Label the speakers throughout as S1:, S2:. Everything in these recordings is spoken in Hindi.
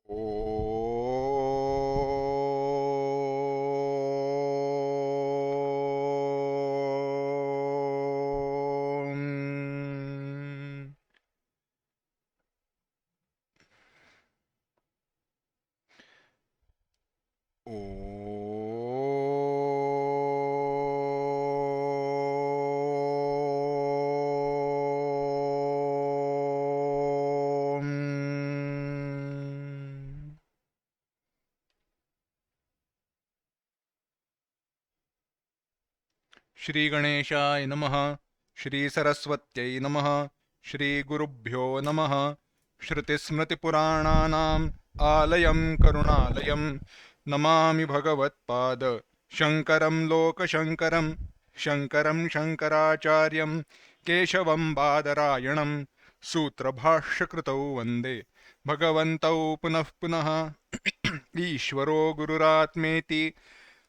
S1: ओम। ओम। श्री गणेशाय नमः। श्री सरस्वत्यै नमः। श्री गुरुभ्यो नमः। श्रुतिस्मृतिपुराणानाम् आलयं करुणालयं नमामि भगवत्पाद शङ्करं लोकशङ्करं शङ्करं शङ्कराचार्यं केशवं बादरायणं सूत्रभाष्यकृतौ वन्दे भगवन्तौ पुनः पुनः। ईश्वरो गुरुरात्मेति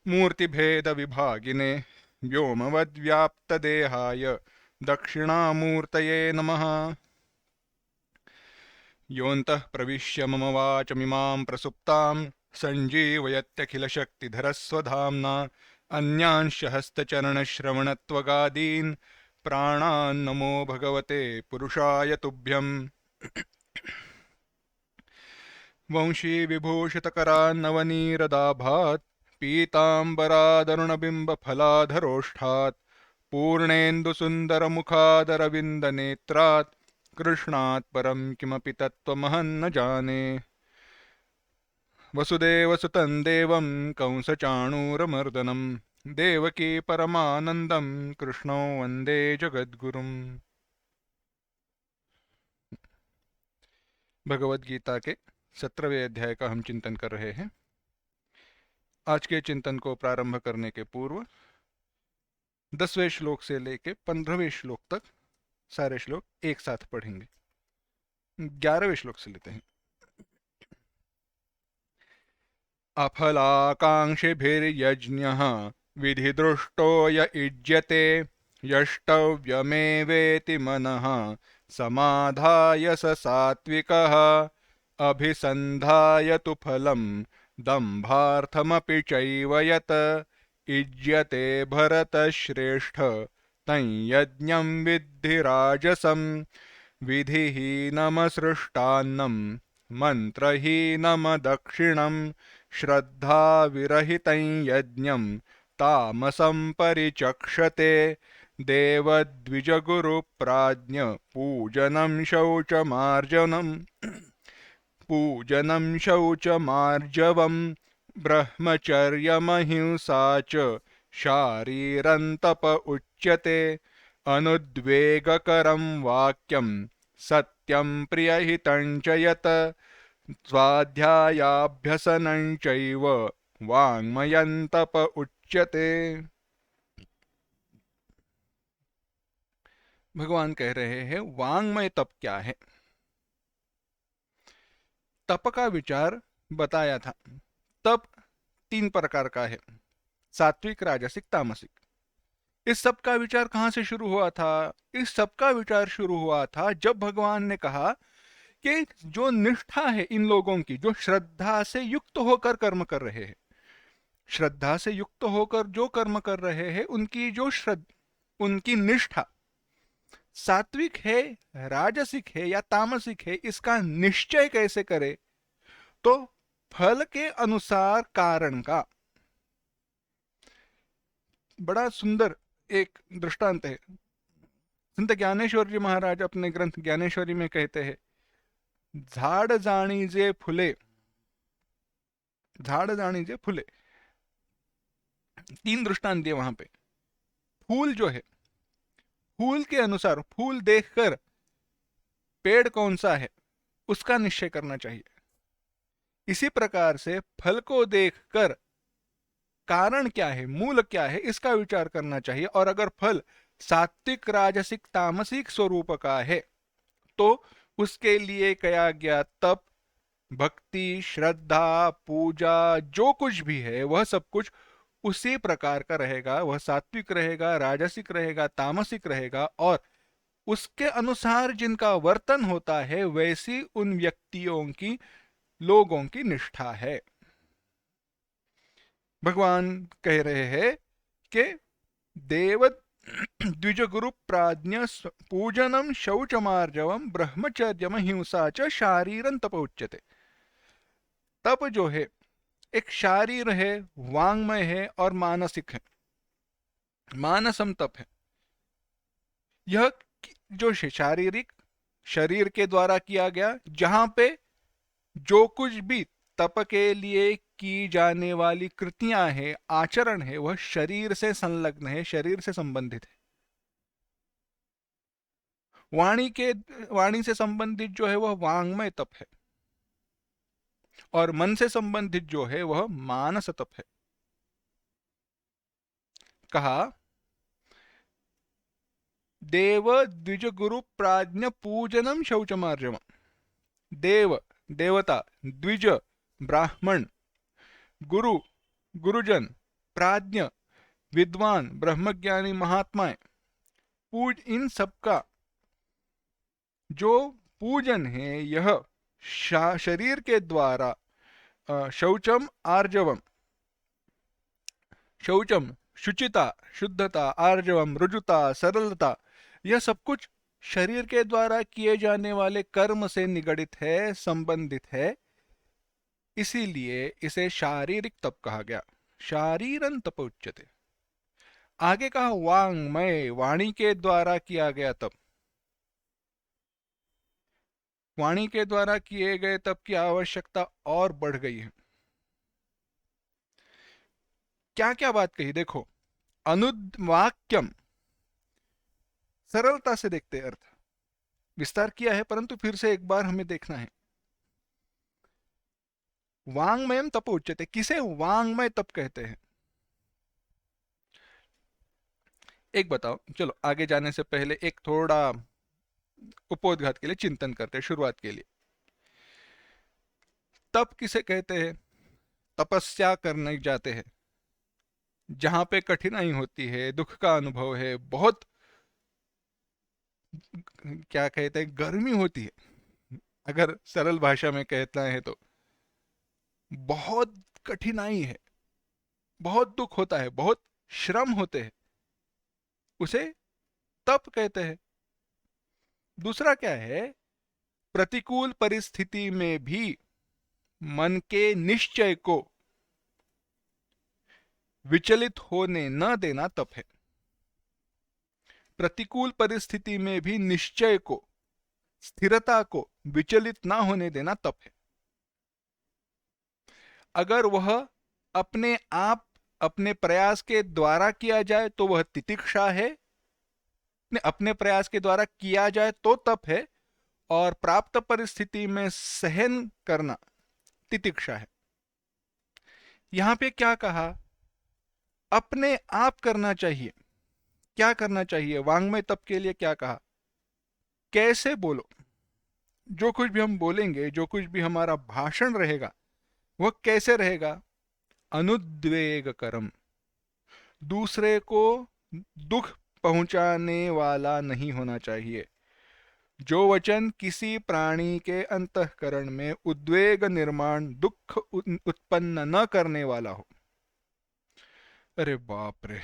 S1: मूर्तिभेदविभागिने व्योमवद्व्याप्तदेहाय दक्षिणामूर्तये नमः। योऽन्तः प्रविश्य मम वाचमिमां प्रसुप्तां सञ्जीवयत्यखिलशक्तिधरस्वधाम्ना अन्यांश्च हस्तचरणश्रवणत्वगादीन् प्राणान्नमो भगवते पुरुषाय तुभ्यम्। वंशीविभूषितकरान्नवनीरदाभात् पीताम्बरादरुणबिम्बफलाधरोष्ठात् पूर्णेन्दुसुन्दरमुखादरविन्दनेत्रात् कृष्णात् परं किमपि तत्त्वमहं न जाने। वसुदेवसुतं देवं कंसचाणूरमर्दनं देवकी परमानन्दं कृष्णो वन्दे जगद्गुरुम्। भगवद गीता के 17वें अध्याय का हम चिंतन कर रहे हैं। आज के चिंतन को प्रारंभ करने के पूर्व 10वें श्लोक से लेके 15वें श्लोक तक सारे श्लोक एक साथ पढ़ेंगे। 11वें श्लोक से लेते हैं। अफलाकांक्षिभिर्यज्ञः विधिदृष्टो य युज्यते यष्टव्यमेवेति मनः समाधाय स सात्विकः अभिसन्धाय तु फलं दम्भार्थमपि चैव यत् युज्यते भरतश्रेष्ठ तं यज्ञं विद्धि राजसं विधिहीनमसृष्टान्नं मन्त्रहीनमदक्षिणं श्रद्धाविरहितं यज्ञं तामसं परिचक्षते। देवद्विजगुरुप्राज्ञ पूजनं शौचमार्जवं ब्रह्मचर्यमहिंसा च शारीरन्तप उच्यते। अनुद्वेगकरं वाक्यं सत्यं प्रियहितं च यत् स्वाध्यायाभ्यसनं चैव वाङ्मयं तप उच्यते। भगवान कह रहे हैं वाङ्मय तप क्या है। तप का विचार बताया था। तप 3 प्रकार का है, सात्विक, राजसिक, तामसिक। इस सब का विचार कहां से शुरू हुआ था? इस सब का विचार शुरू हुआ था जब भगवान ने कहा कि जो निष्ठा है इन लोगों की, जो श्रद्धा से युक्त होकर कर्म कर रहे हैं, श्रद्धा से युक्त होकर जो कर्म कर रहे हैं, उनकी निष्ठा सात्विक है, राजसिक है या तामसिक है, इसका निश्चय कैसे करे? तो फल के अनुसार कारण का बड़ा सुंदर एक दृष्टांत है। संत ज्ञानेश्वर जी महाराज अपने ग्रंथ ज्ञानेश्वरी में कहते हैं, झाड़ जाणीजे फुले, झाड़ जाणीजे फुले। 3 दृष्टांत दिए वहां पे। फूल जो है, फूल के अनुसार, फूल देखकर पेड़ कौन सा है उसका निश्चय करना चाहिए। इसी प्रकार से फल को देखकर कारण क्या है, मूल क्या है, इसका विचार करना चाहिए। और अगर फल सात्विक, राजसिक, तामसिक स्वरूप का है तो उसके लिए कहा गया तप, भक्ति, श्रद्धा, पूजा, जो कुछ भी है वह सब कुछ उसी प्रकार का रहेगा। वह सात्विक रहेगा, राजसिक रहेगा, तामसिक रहेगा। और उसके अनुसार जिनका वर्तन होता है वैसी उन व्यक्तियों की लोगों की निष्ठा है। भगवान कह रहे हैं कि देव द्विज गुरु प्राज्ञ पूजनम शौचमार्जवम ब्रह्मचर्यम हिंसा च शारीरं तप उच्यते। तप जो है एक शारीर है, वांग्मय है और मानसिक है। मानसम तप है। यह जो शारीरिक शरीर के द्वारा किया गया, जहां पे जो कुछ भी तप के लिए की जाने वाली कृतियां हैं, आचरण है, वह शरीर से संलग्न है, शरीर से संबंधित है। वाणी से संबंधित जो है वह वांग्मय तप है, और मन से संबंधित जो है वह मानस तप है। कहा देव द्विज गुरु प्राज्ञ पूजनम शौचमार्जव। देव देवता, द्विज ब्राह्मण, गुरु गुरुजन, प्राज्ञ विद्वान, ब्रह्मज्ञानी महात्माएं, इन सबका जो पूजन है यह शरीर के द्वारा शौचम आर्जवम, शौचम शुचिता, शुद्धता, आर्जवम ऋजुता, सरलता, यह सब कुछ शरीर के द्वारा किए जाने वाले कर्म से निगडित है, संबंधित है। इसीलिए इसे शारीरिक तप कहा गया। शारीरं तप उच्यते। आगे कहा वांग्मय, वाणी के द्वारा किया गया तप। वाणी के द्वारा किए गए तप की आवश्यकता और बढ़ गई है। क्या क्या बात कही देखो। अनुवाक्यम, सरलता से देखते अर्थ, विस्तार किया है परंतु फिर से एक बार हमें देखना है। वांग्मयम तप उच्यते, किसे वांग्मय तप कहते हैं? एक बताओ, चलो आगे जाने से पहले एक थोड़ा उपोद्घात के लिए चिंतन करते हैं, शुरुआत के लिए। तप किसे कहते हैं? तपस्या करने जाते हैं, जहां पे कठिनाई होती है, दुख का अनुभव है, बहुत क्या कहते हैं, गर्मी होती है, अगर सरल भाषा में कहना है तो बहुत कठिनाई है, बहुत दुख होता है, बहुत श्रम होते हैं, उसे तप कहते हैं। दूसरा क्या है? प्रतिकूल परिस्थिति में भी मन के निश्चय को विचलित होने न देना तप है। प्रतिकूल परिस्थिति में भी निश्चय को, स्थिरता को विचलित ना होने देना तप है। अगर वह अपने आप, अपने प्रयास के द्वारा किया जाए तो वह तितिक्षा है, अपने प्रयास के द्वारा किया जाए तो तप है, और प्राप्त परिस्थिति में सहन करना तितिक्षा है। यहां पे क्या कहा? अपने आप करना चाहिए। क्या करना चाहिए? वांग्मय तप के लिए क्या कहा? कैसे बोलो, जो कुछ भी हम बोलेंगे, जो कुछ भी हमारा भाषण रहेगा, वह कैसे रहेगा? अनुद्वेग करम, दूसरे को दुख पहुंचाने वाला नहीं होना चाहिए। जो वचन किसी प्राणी के अंतःकरण में उद्वेग निर्माण, दुख उत्पन्न न करने वाला हो। अरे बाप रे,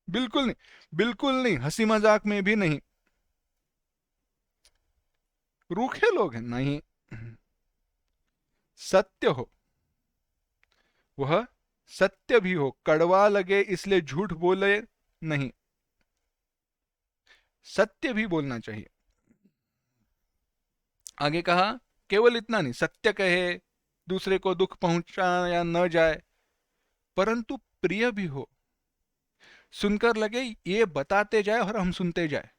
S1: बिल्कुल नहीं, बिल्कुल नहीं, हंसी मजाक में भी नहीं। रूखे लोग हैं नहीं, सत्य हो, वह सत्य भी हो, कड़वा लगे इसलिए झूठ बोले नहीं, सत्य भी बोलना चाहिए। आगे कहा केवल इतना नहीं, सत्य कहे, दूसरे को दुख पहुंचाया न जाए, परंतु प्रिय भी हो, सुनकर लगे ये बताते जाए और हम सुनते जाए,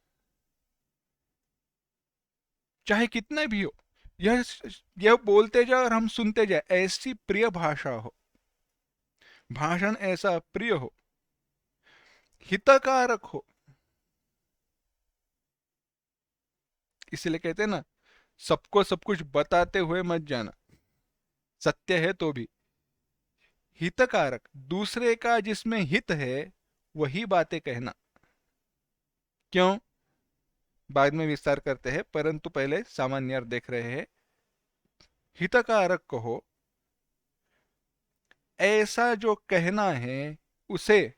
S1: चाहे कितने भी हो, यह बोलते जाए और हम सुनते जाए, ऐसी प्रिय भाषा हो, भाषण ऐसा प्रिय हो, हितकारक हो। इसलिए कहते हैं ना, सबको सब कुछ बताते हुए मत जाना, सत्य है तो भी। हितकारक, दूसरे का जिसमें हित है वही बातें कहना। क्यों? बाद में विस्तार करते हैं, परंतु पहले सामान्य अर्थ देख रहे हैं। हितकारक कहो, ऐसा जो कहना है उसे,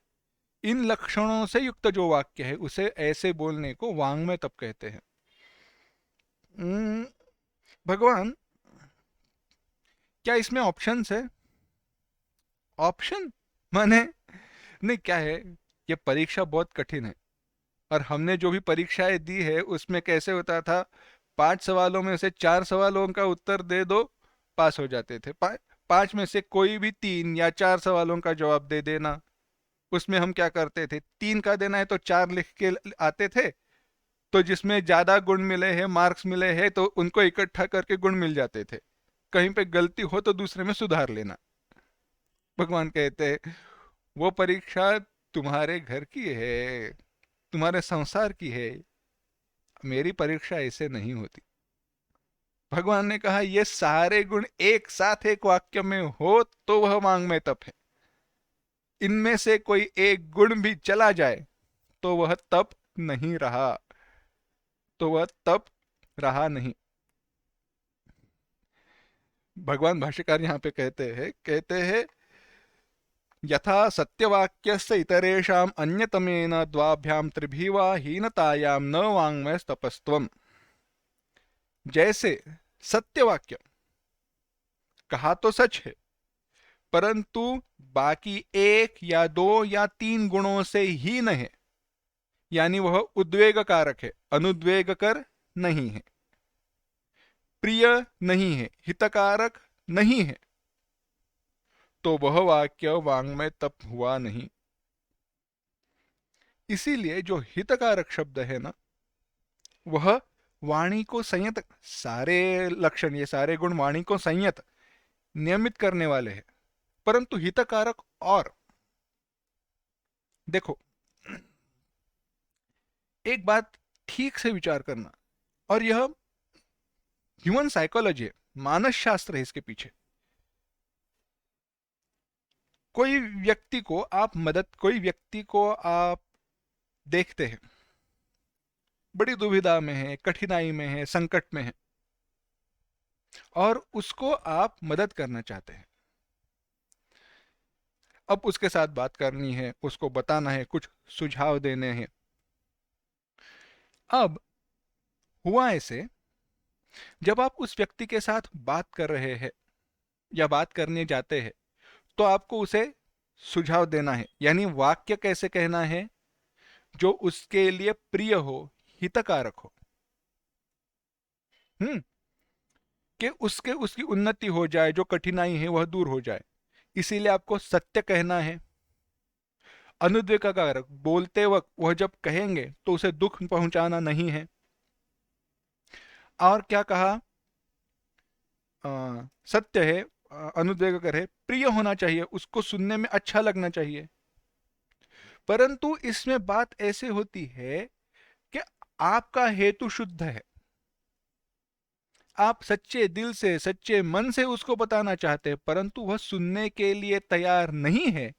S1: इन लक्षणों से युक्त जो वाक्य है उसे ऐसे बोलने को वाङ्मय तप कहते हैं। भगवान, क्या इसमें ऑप्शंस है? ऑप्शन माने, नहीं, क्या है, ये परीक्षा बहुत कठिन है और हमने जो भी परीक्षाएं दी है उसमें कैसे होता था, 5 सवालों में से 4 सवालों का उत्तर दे दो, पास हो जाते थे। 5 में से कोई भी 3 या 4 सवालों का जवाब दे देना। उसमें हम क्या करते थे, 3 का देना है तो 4 लिख के आते थे, तो जिसमें ज्यादा गुण मिले हैं, मार्क्स मिले हैं, तो उनको इकट्ठा करके गुण मिल जाते थे। कहीं पे गलती हो तो दूसरे में सुधार लेना। भगवान कहते हैं वो परीक्षा तुम्हारे घर की है, तुम्हारे संसार की है, मेरी परीक्षा ऐसे नहीं होती। भगवान ने कहा ये सारे गुण एक साथ एक वाक्य में हो तो वह वाङ्मय तप है। इनमें से कोई एक गुण भी चला जाए तो वह तप नहीं रहा, तो वह तप रहा नहीं। भगवान भाष्यकार यहाँ पे कहते हैं यथा सत्यवाक्यस्य इतरेषाम् अन्यतमेन द्वाभ्यां त्रिभिः वा हीनतायां न वाङ्मयस्तपस्त्वम्। जैसे सत्यवाक्य कहा तो सच है, परंतु बाकी 1 या 2 या 3 गुणों से हीन है, यानी वह उद्वेग कारक है, अनुद्वेगकर नहीं है, प्रिय नहीं है, हितकारक नहीं है, तो वह वाक्य वाङ्मय तप हुआ नहीं। इसीलिए जो हितकारक शब्द है ना, वह वाणी को संयत, सारे लक्षण, ये सारे गुण वाणी को संयत नियमित करने वाले हैं, परंतु हितकारक। और देखो, एक बात ठीक से विचार करना, और यह ह्यूमन साइकोलॉजी है, मानस शास्त्र है इसके पीछे। कोई व्यक्ति को आप देखते हैं, बड़ी दुविधा में है, कठिनाई में है, संकट में है, और उसको आप मदद करना चाहते हैं। अब उसके साथ बात करनी है, उसको बताना है, कुछ सुझाव देने हैं। अब हुआ ऐसे, जब आप उस व्यक्ति के साथ बात कर रहे हैं या बात करने जाते हैं, तो आपको उसे सुझाव देना है, यानी वाक्य कैसे कहना है जो उसके लिए प्रिय हो, हितकारक हो, कि उसकी उन्नति हो जाए, जो कठिनाई है वह दूर हो जाए। इसीलिए आपको सत्य कहना है। अनुद्वेगकारक, बोलते वक्त वह जब कहेंगे तो उसे दुख पहुंचाना नहीं है। और क्या कहा, सत्य है, अनुद्वेगकर है, प्रिय होना चाहिए, उसको सुनने में अच्छा लगना चाहिए। परंतु इसमें बात ऐसे होती है कि आपका हेतु शुद्ध है, आप सच्चे दिल से, सच्चे मन से उसको बताना चाहते हैं, परंतु वह सुनने के लिए तैयार नहीं है,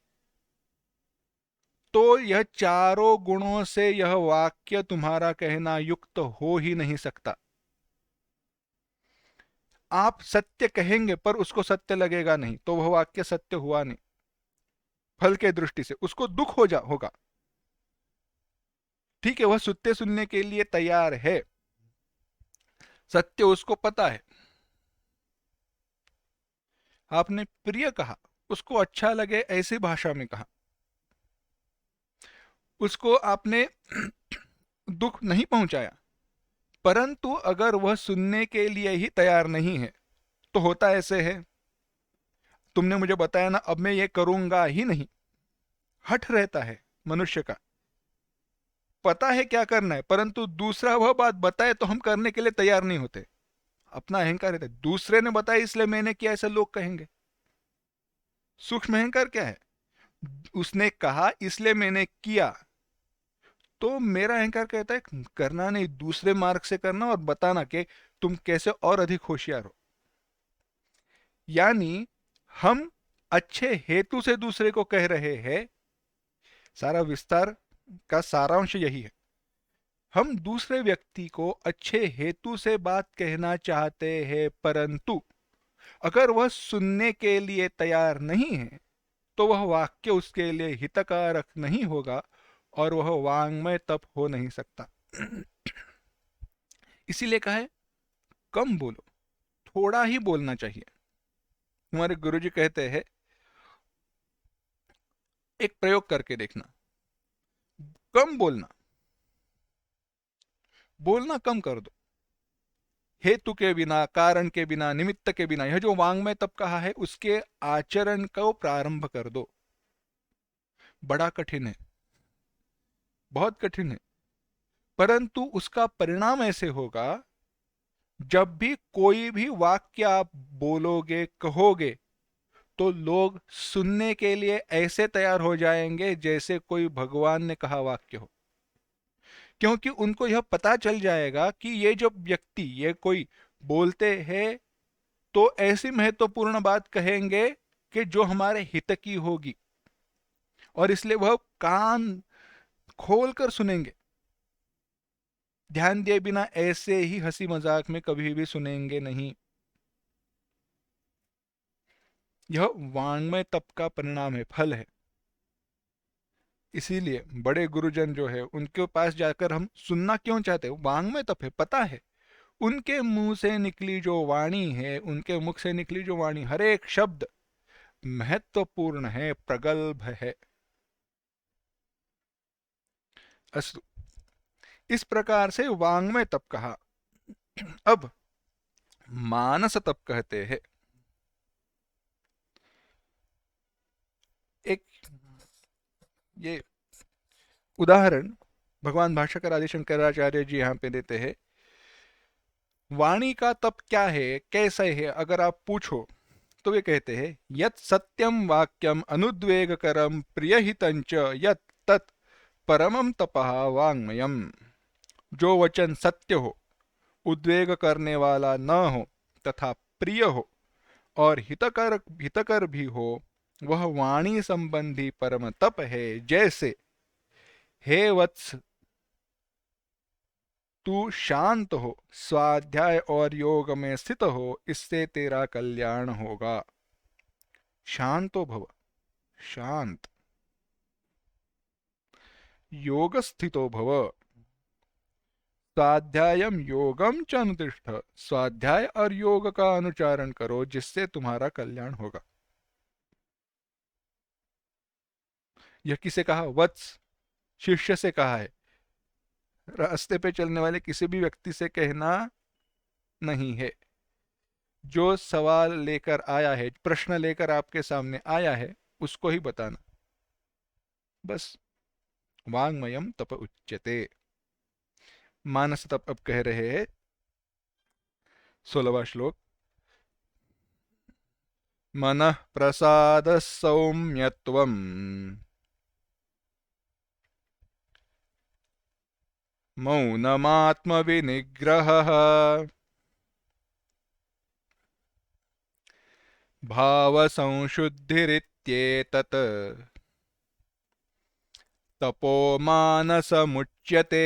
S1: तो यह चारों गुणों से यह वाक्य तुम्हारा कहना युक्त हो ही नहीं सकता। आप सत्य कहेंगे पर उसको सत्य लगेगा नहीं, तो वह वाक्य सत्य हुआ नहीं। फल के दृष्टि से उसको दुख होगा। ठीक है, वह सुनते सुनने के लिए तैयार है, सत्य उसको पता है। आपने प्रिय कहा, उसको अच्छा लगे ऐसी भाषा में कहा, उसको आपने दुख नहीं पहुंचाया, परंतु अगर वह सुनने के लिए ही तैयार नहीं है, तो होता ऐसे है, तुमने मुझे बताया ना, अब मैं ये करूंगा ही नहीं। हठ रहता है मनुष्य का, पता है क्या करना है, परंतु दूसरा वह बात बताए तो हम करने के लिए तैयार नहीं होते। अपना अहंकार रहता है, दूसरे ने बताया इसलिए मैंने किया, ऐसा लोग कहेंगे। सूक्ष्म अहंकार क्या है, उसने कहा इसलिए मैंने किया, तो मेरा अहंकार कहता है करना नहीं, दूसरे मार्ग से करना और बताना कि तुम कैसे और अधिक होशियार हो। यानी हम अच्छे हेतु से दूसरे को कह रहे हैं। सारा विस्तार का सारांश यही है, हम दूसरे व्यक्ति को अच्छे हेतु से बात कहना चाहते हैं, परंतु अगर वह सुनने के लिए तैयार नहीं है तो वह वाक्य उसके लिए हितकारक नहीं होगा और वह वांग्मय तप हो नहीं सकता। इसीलिए कहा है कम बोलो, थोड़ा ही बोलना चाहिए। हमारे गुरुजी कहते हैं एक प्रयोग करके देखना, कम बोलना, बोलना कम कर दो, हेतु के बिना, कारण के बिना, निमित्त के बिना। यह जो वांग्मय तप कहा है उसके आचरण को प्रारंभ कर दो। बड़ा कठिन है, बहुत कठिन है, परंतु उसका परिणाम ऐसे होगा, जब भी कोई भी वाक्य आप बोलोगे, कहोगे, तो लोग सुनने के लिए ऐसे तैयार हो जाएंगे जैसे कोई भगवान ने कहा वाक्य हो। क्योंकि उनको यह पता चल जाएगा कि ये जो व्यक्ति, ये कोई बोलते हैं तो ऐसी महत्वपूर्ण बात कहेंगे कि जो हमारे हित की होगी, और इसलिए वह कान खोलकर सुनेंगे। ध्यान दिए बिना ऐसे ही हंसी मजाक में कभी भी सुनेंगे नहीं। यह वांग्मय तप का परिणाम है, फल है। इसीलिए बड़े गुरुजन जो है उनके पास जाकर हम सुनना क्यों चाहते हैं? वांग्मय तप है, पता है उनके मुंह से निकली जो वाणी है, उनके मुख से निकली जो वाणी, हर एक शब्द महत्वपूर्ण है, प्रगल्भ है। अस्तु, इस प्रकार से वांग्मय तप कहा। अब मानस तप कहते हैं। एक ये उदाहरण भगवान भाष्यकर आदि शंकराचार्य जी यहाँ पे देते हैं। वाणी का तप क्या है, कैसे है, अगर आप पूछो तो वे कहते हैं यत् सत्यम वाक्यम अनुद्वेगकरम प्रियहितंच यत् तत् परमम तपः वाङ्मयम्। जो वचन सत्य हो, उद्वेग करने वाला न हो तथा प्रिय हो और हितकर भी हो, वह वाणी संबंधी परम तप है। जैसे हे वत्स, तू शांत हो, स्वाध्याय और योग में स्थित हो, इससे तेरा कल्याण होगा। शांतो भव, शांत, योग स्थितो भव, स्वाध्यायम योगम च अनुतिष्ठ, स्वाध्याय और योग का अनुचारण करो जिससे तुम्हारा कल्याण होगा। यह किसे कहा? वत्स, शिष्य से कहा है। रास्ते पे चलने वाले किसी भी व्यक्ति से कहना नहीं है। जो सवाल लेकर आया है, प्रश्न लेकर आपके सामने आया है, उसको ही बताना, बस। वाङ्मयम तप उच्यते। मानस तप अब कह रहे हैं, 16वां श्लोक। मनः प्रसाद सौम्यत्वम् मौनमात्मविनिग्रहः भावसंशुद्धिरित्येतत् तपो मानसमुच्यते।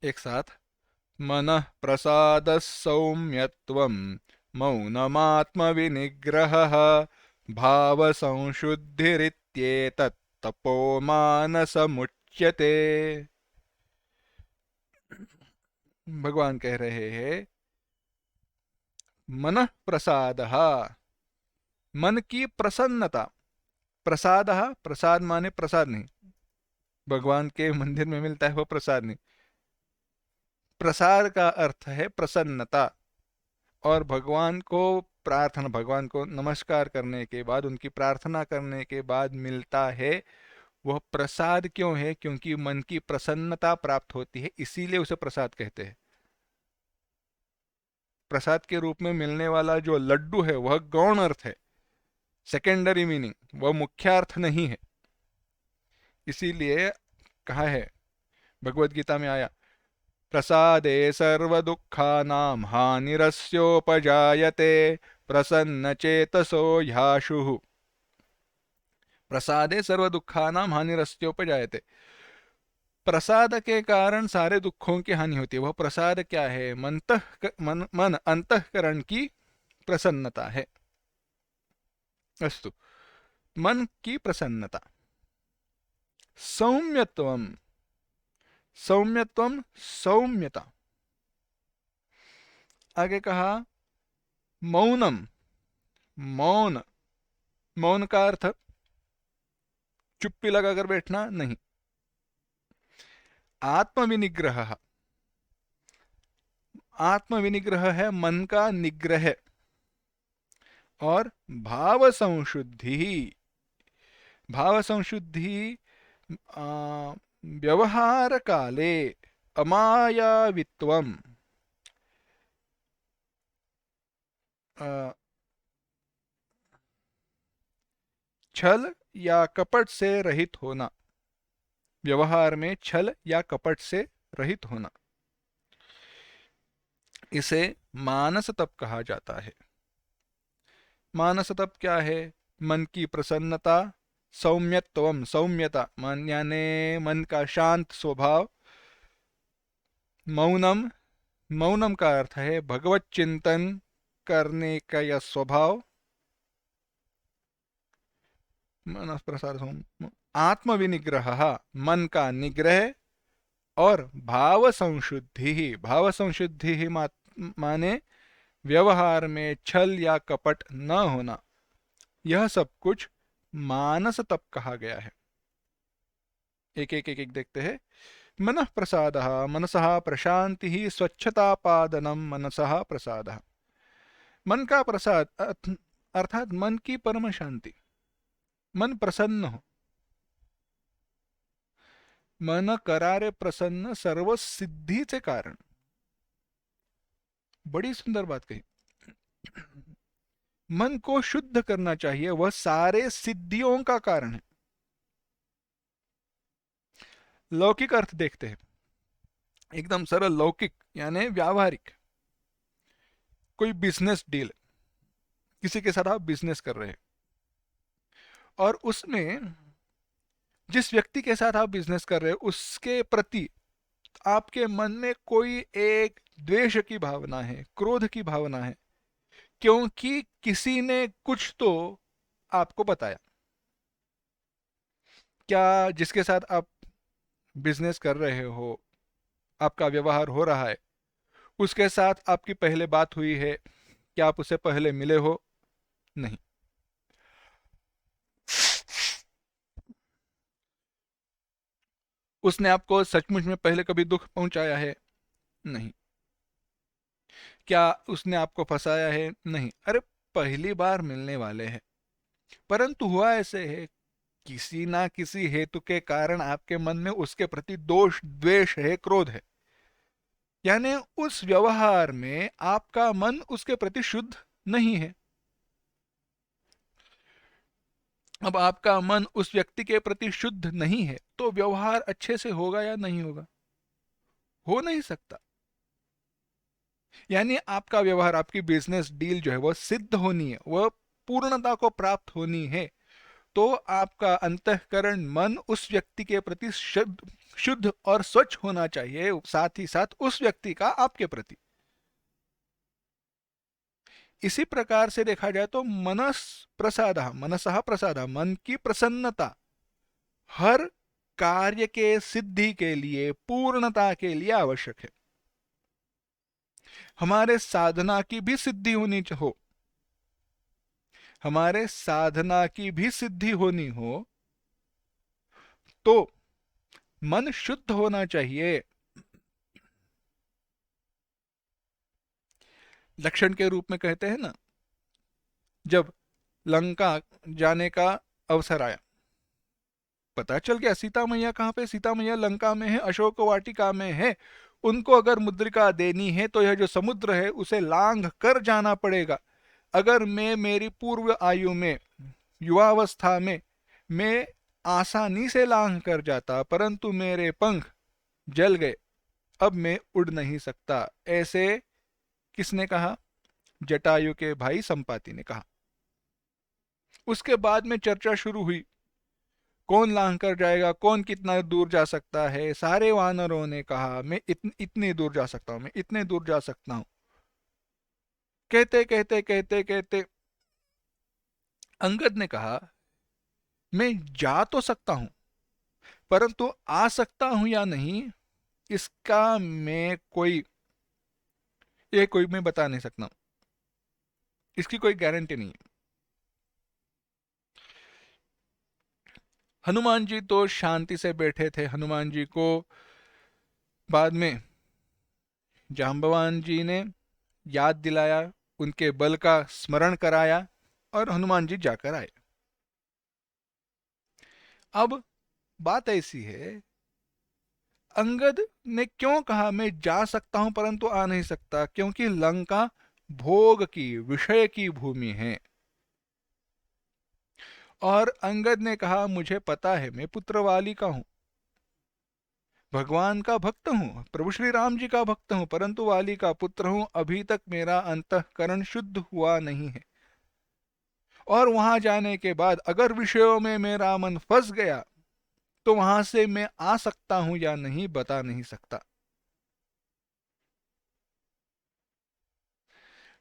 S1: एक साथ, मनः प्रसाद सौम्यत्वं मौनमात्मविनिग्रहः भावसंशुद्धिरित्येतत् तपो मानसमुच्यते। भगवान कह रहे हैं मनः प्रसादः, मन की प्रसन्नता। प्रसादः, प्रसाद माने प्रसाद नहीं, भगवान के मंदिर में मिलता है वो प्रसाद नहीं। प्रसाद का अर्थ है प्रसन्नता। और भगवान को प्रार्थना, भगवान को नमस्कार करने के बाद, उनकी प्रार्थना करने के बाद मिलता है वह प्रसाद। क्यों है? क्योंकि मन की प्रसन्नता प्राप्त होती है, इसीलिए उसे प्रसाद कहते हैं। प्रसाद के रूप में मिलने वाला जो लड्डू है वह गौण अर्थ है, सेकेंडरी मीनिंग, वह मुख्यार्थ नहीं है। इसीलिए कहा है, भगवत गीता में आया, प्रसादे सर्वदुःखानां हानिरस्योपजायते प्रसन्नचेतसो ह्याशुः। प्रसादे सर्वदुःखानां हानिरस्योपजायते, प्रसाद के कारण सारे दुखों की हानि होती है। वह प्रसाद क्या है? मन अंतःकरण की प्रसन्नता है। अस्तु, मन की प्रसन्नता। सौम्यत्वम, सौम्यत्वम, सौम्यता। आगे कहा मौनम, मौन, मौन का अर्थ चुप्पी लगाकर बैठना नहीं। आत्मविनिग्रह, आत्मविनिग्रह है मन का निग्रह। और भाव संशुद्धि, भाव संशुद्धि व्यवहार काले अमायावित्वम, छल या कपट से रहित होना, व्यवहार में छल या कपट से रहित होना, इसे मानस तप कहा जाता है। मानस तप क्या है? मन की प्रसन्नता, सौम्यत्वम, सौम्यता मन यानी मन का शांत स्वभाव। मौनम, मौनम का अर्थ है भगवत चिंतन करने का यह स्वभाव। मन प्रसाद। आत्मविनिग्रह, मन का निग्रह। और भाव संशुद्धि, भाव संशुद्धि ही माने व्यवहार में छल या कपट न होना। यह सब कुछ मानस तप कहा गया है। एक एक एक एक देखते हैं। मनः प्रसादः, मनसः प्रशांति स्वच्छतापादनम मनसः प्रसादः। मन का प्रसाद अर्थात मन की परम शांति, मन प्रसन्न हो। मन करारे प्रसन्न सर्व सिद्धीचे कारण। बड़ी सुंदर बात कही। मन को शुद्ध करना चाहिए, वह सारे सिद्धियों का कारण है। लौकिक अर्थ देखते हैं, एकदम सरल लौकिक यानी व्यावहारिक। कोई बिजनेस डील, किसी के साथ आप बिजनेस कर रहे हैं और उसमें जिस व्यक्ति के साथ आप बिजनेस कर रहे हो उसके प्रति आपके मन में कोई एक द्वेष की भावना है, क्रोध की भावना है, क्योंकि किसी ने कुछ तो आपको बताया। क्या जिसके साथ आप बिजनेस कर रहे हो, आपका व्यवहार हो रहा है, उसके साथ आपकी पहले बात हुई है? क्या आप उससे पहले मिले हो? नहीं। उसने आपको सचमुच में पहले कभी दुख पहुंचाया है? नहीं। क्या उसने आपको फंसाया है? नहीं। अरे पहली बार मिलने वाले हैं, परंतु हुआ ऐसे है किसी ना किसी हेतु के कारण आपके मन में उसके प्रति दोष, द्वेष है, क्रोध है। यानी उस व्यवहार में आपका मन उसके प्रति शुद्ध नहीं है। अब आपका मन उस व्यक्ति के प्रति शुद्ध नहीं है तो व्यवहार अच्छे से होगा या नहीं होगा? हो नहीं सकता। यानी आपका व्यवहार, आपकी बिजनेस डील जो है वह सिद्ध होनी है, वह पूर्णता को प्राप्त होनी है, तो आपका अंतःकरण मन उस व्यक्ति के प्रति शुद्ध और स्वच्छ होना चाहिए, साथ ही साथ उस व्यक्ति का आपके प्रति। इसी प्रकार से देखा जाए तो मनस प्रसाद, मनसः प्रसाद, मन की प्रसन्नता हर कार्य के सिद्धि के लिए, पूर्णता के लिए आवश्यक है। हमारे साधना की भी सिद्धि होनी हो, हमारे साधना की भी सिद्धि होनी हो तो मन शुद्ध होना चाहिए। लक्षण के रूप में कहते हैं ना, जब लंका जाने का अवसर आया, पता चल गया सीता मैया कहाँ पे, सीता मैया लंका में है, अशोक वाटिका में है। उनको अगर मुद्रिका देनी है तो यह जो समुद्र है उसे लांघ कर जाना पड़ेगा। अगर मैं मेरी पूर्व आयु में, युवावस्था में मैं आसानी से लांघ कर जाता, परंतु मेरे पंख जल गए, अब मैं उड़ नहीं सकता। ऐसे किसने कहा? जटायु के भाई संपाति ने कहा। उसके बाद में चर्चा शुरू हुई, कौन लांघ कर जाएगा, कौन कितना दूर जा सकता है। सारे वानरों ने कहा मैं इतने दूर जा सकता हूं, मैं इतने दूर जा सकता हूं। कहते कहते कहते कहते अंगद ने कहा मैं जा तो सकता हूं, परंतु आ सकता हूं या नहीं इसका मैं बता नहीं सकता हूं। इसकी कोई गारंटी नहीं है। हनुमान जी तो शांति से बैठे थे। हनुमान जी को बाद में जाम्बवान जी ने याद दिलाया, उनके बल का स्मरण कराया और हनुमान जी जाकर आए। अब बात ऐसी है, अंगद ने क्यों कहा मैं जा सकता हूं परंतु आ नहीं सकता? क्योंकि लंका भोग की, विषय की भूमि है। और अंगद ने कहा मुझे पता है, मैं पुत्र वाली का हूं, भगवान का भक्त हूं, प्रभु श्री राम जी का भक्त हूं, परंतु वाली का पुत्र हूं। अभी तक मेरा अंतःकरण शुद्ध हुआ नहीं है, और वहां जाने के बाद अगर विषयों में मेरा मन फंस गया तो वहां से मैं आ सकता हूं या नहीं बता नहीं सकता।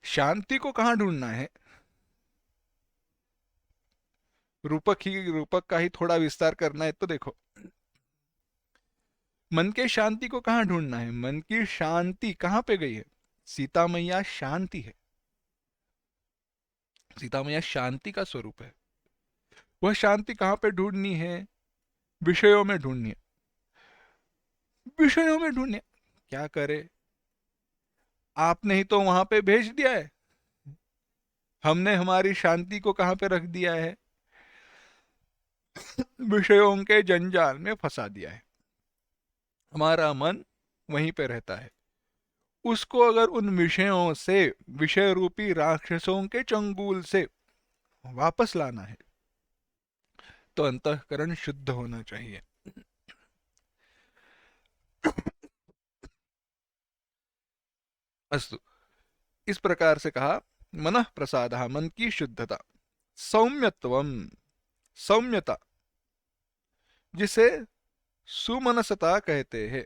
S1: शांति को कहां ढूंढना है? रूपक का ही थोड़ा विस्तार करना है तो देखो, मन के शांति को कहां ढूंढना है? मन की शांति कहां पे गई है? सीता मैया शांति है। सीता मैया शांति का स्वरूप है। वह शांति कहां पे ढूंढनी है? विषयों में ढूंढनी है। विषयों में ढूंढनी है। क्या करे, आपने ही तो वहां पे भेज दिया है। हमने हमारी शांति को कहां पे रख दिया है? विषयों के जंजाल में फंसा दिया है। हमारा मन वहीं पे रहता है। उसको अगर उन विषयों से, विषय रूपी राक्षसों के चंगुल से वापस लाना है तो अंतःकरण शुद्ध होना चाहिए। अस्तु, इस प्रकार से कहा मनः प्रसादः, मन की शुद्धता। सौम्यत्वम, सौम्यता, जिसे सुमनसता कहते हैं।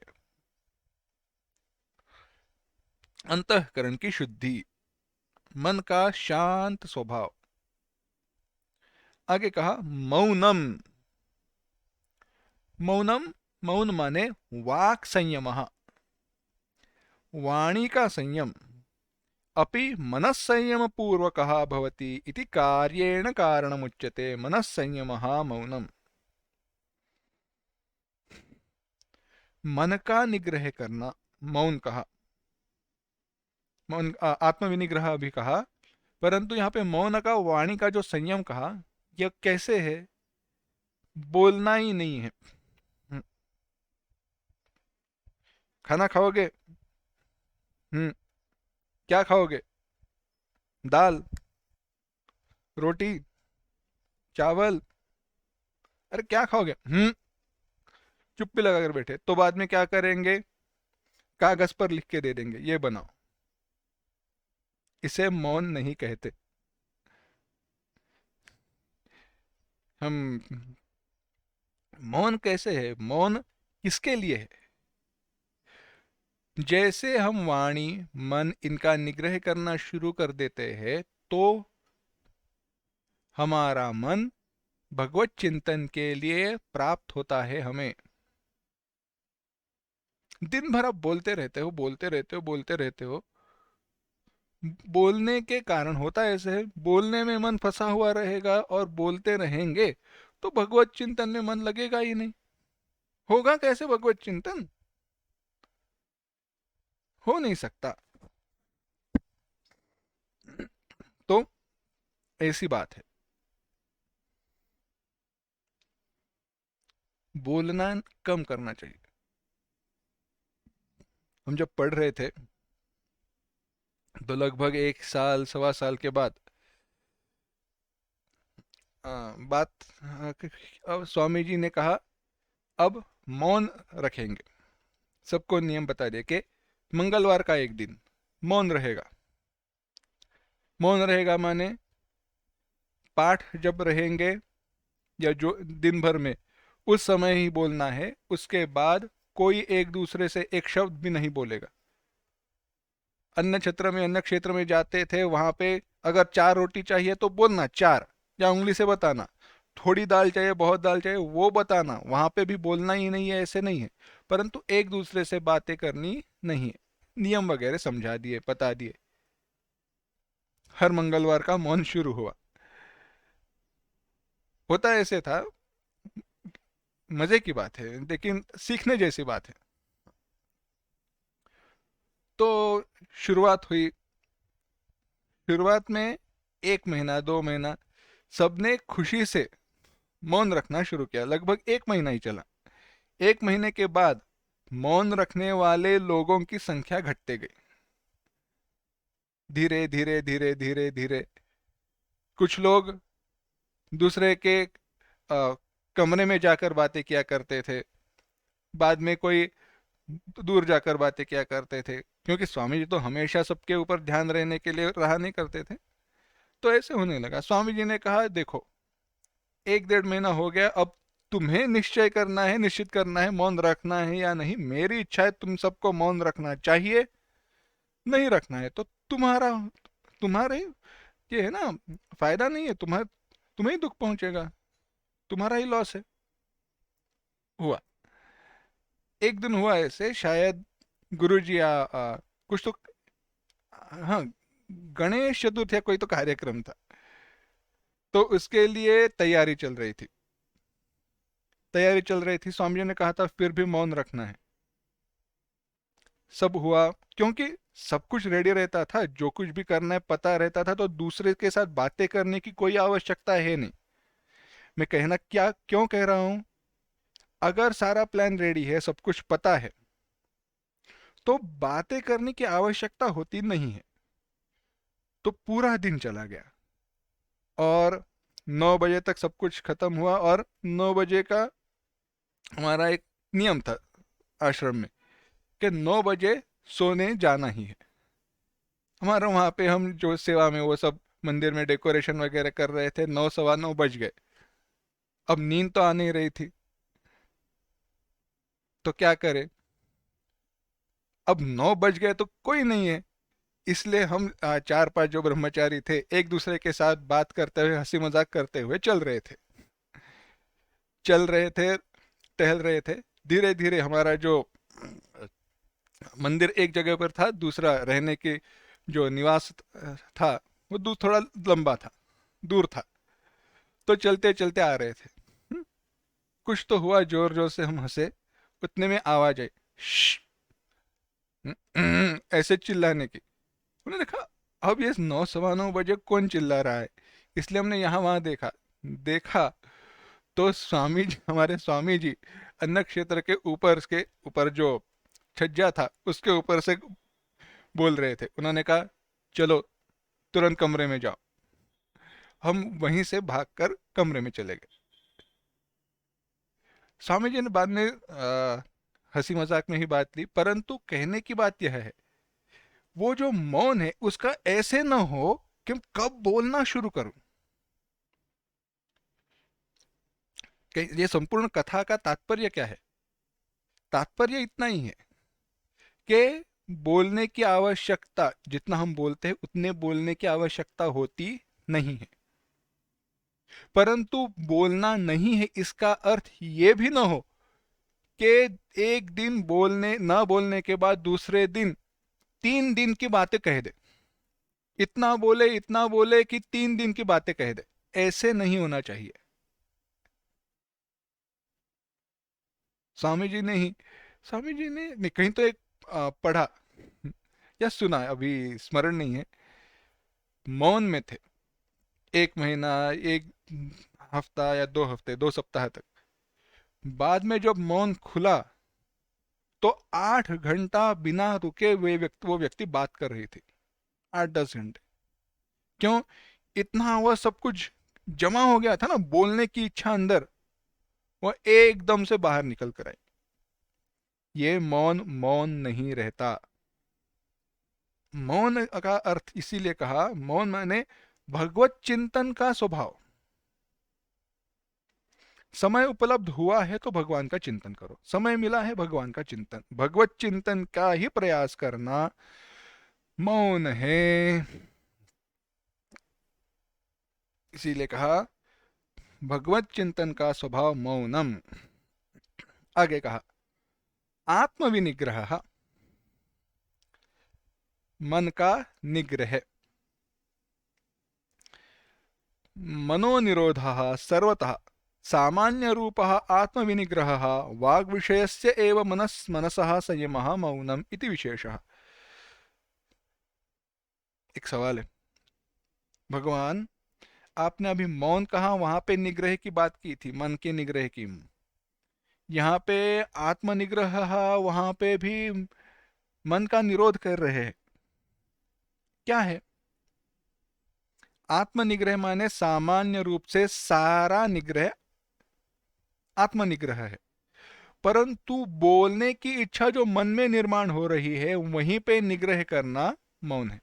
S1: अंतःकरण की शुद्धि, मन का शांत स्वभाव। आगे कहा मौनम। मौनम, मौन माने वाक् संयम, वाणी का संयम। अपि मनस्संयम पूर्वकः भवति इति कार्येण कारणमुच्यते। मनस्संयमः मौनम। मन का निग्रह करना मौन कहा, मौन आत्मविनिग्रह भी कहा, परंतु यहाँ पे मौन का, वाणी का जो संयम कहा, यह कैसे है? बोलना ही नहीं है। खाना खाओगे? क्या खाओगे? दाल, रोटी, चावल? अरे क्या खाओगे? चुप्पी लगाकर बैठे तो बाद में क्या करेंगे? कागज पर लिख के दे देंगे ये बनाओ। इसे मौन नहीं कहते। हम, मौन कैसे है? मौन किसके लिए है? जैसे हम वाणी, मन, इनका निग्रह करना शुरू कर देते हैं तो हमारा मन भगवत चिंतन के लिए प्राप्त होता है हमें। दिन भर आप बोलते रहते हो, बोलते रहते हो, बोलते रहते हो। बोलने के कारण होता ऐसे है, बोलने में मन फंसा हुआ रहेगा और बोलते रहेंगे तो भगवत चिंतन में मन लगेगा ही नहीं। होगा कैसे भगवत चिंतन? हो नहीं सकता। तो ऐसी बात है, बोलना कम करना चाहिए। हम जब पढ़ रहे थे तो लगभग 1 साल, सवा साल के बाद बात, अब स्वामी जी ने कहा अब मौन रखेंगे। सबको नियम बता दिया कि मंगलवार का एक दिन मौन रहेगा। मौन रहेगा माने पाठ जब रहेंगे या जो दिन भर में उस समय ही बोलना है, उसके बाद कोई एक दूसरे से एक शब्द भी नहीं बोलेगा। अन्य क्षेत्र में जाते थे, वहां पे अगर 4 रोटी चाहिए तो बोलना 4, या उंगली से बताना। थोड़ी दाल चाहिए, बहुत दाल चाहिए, वो बताना, वहां पे भी बोलना ही नहीं है, ऐसे नहीं है। परंतु एक दूसरे से बातें करनी नहीं है। नियम वगैरह समझा दिए, बता दिए। हर मंगलवार का मौन शुरू हुआ। होता ऐसे था, मजे की बात है लेकिन सीखने जैसी बात है। तो शुरुआत हुई। शुरुआत में 1 महीना 2 महीना सबने खुशी से मौन रखना शुरू किया। लगभग 1 महीना ही चला। 1 महीने के बाद मौन रखने वाले लोगों की संख्या घटते गई, धीरे धीरे धीरे धीरे धीरे। कुछ लोग दूसरे के कमरे में जाकर बातें किया करते थे। बाद में कोई दूर जाकर बातें किया करते थे, क्योंकि स्वामी जी तो हमेशा सबके ऊपर ध्यान रहने के लिए रहा नहीं करते थे। तो ऐसे होने लगा। स्वामी जी ने कहा, देखो 1 डेढ़ महीना हो गया, अब तुम्हें निश्चय करना है, निश्चित करना है मौन रखना है या नहीं। मेरी इच्छा है तुम सबको मौन रखना चाहिए, नहीं रखना है तो तुम्हारा तुम्हारे ये है ना, फायदा नहीं है, तुम्हें ही दुख पहुंचेगा, तुम्हारा ही लॉस है। हुआ। एक दिन हुआ ऐसे, शायद गुरुजी कुछ तो, हाँ, गणेश चतुर्थी या कोई तो कार्यक्रम था, तो उसके लिए तैयारी चल रही थी। स्वामी जी ने कहा था फिर भी मौन रखना है। सब हुआ, क्योंकि सब कुछ रेडी रहता था, जो कुछ भी करना है पता रहता था, तो दूसरे के साथ बातें करने की कोई आवश्यकता है नहीं। मैं कहना क्या क्यों कह रहा हूं, अगर सारा प्लान रेडी है, सब कुछ पता है, तो बातें करने की आवश्यकता होती नहीं है। तो पूरा दिन चला गया और 9 बजे तक सब कुछ खत्म हुआ। और 9 बजे का हमारा एक नियम था आश्रम में कि 9 बजे सोने जाना ही है। हमारा वहाँ पे, हम जो सेवा में वो सब मंदिर में डेकोरेशन वगैरह कर रहे थे, 9 सवा 9 बज गए। अब नींद तो आ नहीं रही थी, तो क्या करे। अब 9 बज गए तो कोई नहीं है, इसलिए हम 4 5 जो ब्रह्मचारी थे, एक दूसरे के साथ बात करते हुए, हंसी मजाक करते हुए चल रहे थे, टहल रहे थे। धीरे धीरे हमारा जो मंदिर एक जगह पर था, दूसरा रहने की जो निवास था, वो थोड़ा लंबा था, दूर था। तो चलते चलते आ रहे थे। कुछ तो हुआ, जोर जोर से हम हंसे। उतने में आवाज आई, "श्श", ऐसे चिल्लाने की। उन्होंने देखा, अब ये 9 सवा 9 बजे कौन चिल्ला रहा है। इसलिए हमने यहाँ वहां देखा। देखा तो हमारे स्वामी जी अन्न क्षेत्र के ऊपर जो छज्जा था, उसके ऊपर से बोल रहे थे। उन्होंने कहा, चलो तुरंत कमरे में जाओ। हम वहीं से भागकर कमरे में चले गए। स्वामी जी ने बाद में हंसी मजाक में ही बात ली, परंतु कहने की बात यह है, वो जो मौन है उसका ऐसे ना हो कि कब बोलना शुरू करूं। कि ये संपूर्ण कथा का तात्पर्य क्या है? तात्पर्य इतना ही है कि बोलने की आवश्यकता, जितना हम बोलते हैं उतने बोलने की आवश्यकता होती नहीं है। परंतु बोलना नहीं है, इसका अर्थ ये भी ना हो कि एक दिन बोलने ना बोलने के बाद दूसरे दिन 3 दिन की बातें कह दे। इतना बोले कि 3 दिन की बातें कह दे। ऐसे नहीं होना चाहिए। स्वामी जी ने ही स्वामी जी ने नहीं, कहीं तो एक पढ़ा या सुना, अभी स्मरण नहीं है। मौन में थे 1 महीना, 1 हफ्ता या 2 हफ्ते, 2 सप्ताह तक। बाद में जब मौन खुला तो 8 घंटा बिना रुके वो व्यक्ति बात कर रही थी। 8 10 घंटे। क्यों? इतना हुआ, सब कुछ जमा हो गया था ना, बोलने की इच्छा अंदर, वो एकदम से बाहर निकल कर आई। ये मौन मौन नहीं रहता। मौन का अर्थ इसीलिए कहा, मौन माने भगवत चिंतन का स्वभाव। समय उपलब्ध हुआ है तो भगवान का चिंतन करो, समय मिला है भगवान का चिंतन, भगवत चिंतन का ही प्रयास करना मौन है। इसीलिए कहा भगवत चिंतन का स्वभाव मौनम। आगे कहा आत्मविनिग्रह, मन का निग्रह, मनोनिरोधः सर्वतः सामान्यरूपः आत्मविनिग्रहः वाग्विषयस्य एव मनसः संयमः मौनम इति विशेषः। एक सवाल है, भगवान आपने अभी मौन कहा, वहां पे निग्रह की बात की थी, मन के निग्रह की। यहाँ पे आत्मनिग्रह, वहां पे भी मन का निरोध कर रहे हैं। क्या है आत्मनिग्रह? माने सामान्य रूप से सारा निग्रह आत्मनिग्रह है, परंतु बोलने की इच्छा जो मन में निर्माण हो रही है वहीं पे निग्रह करना मौन है।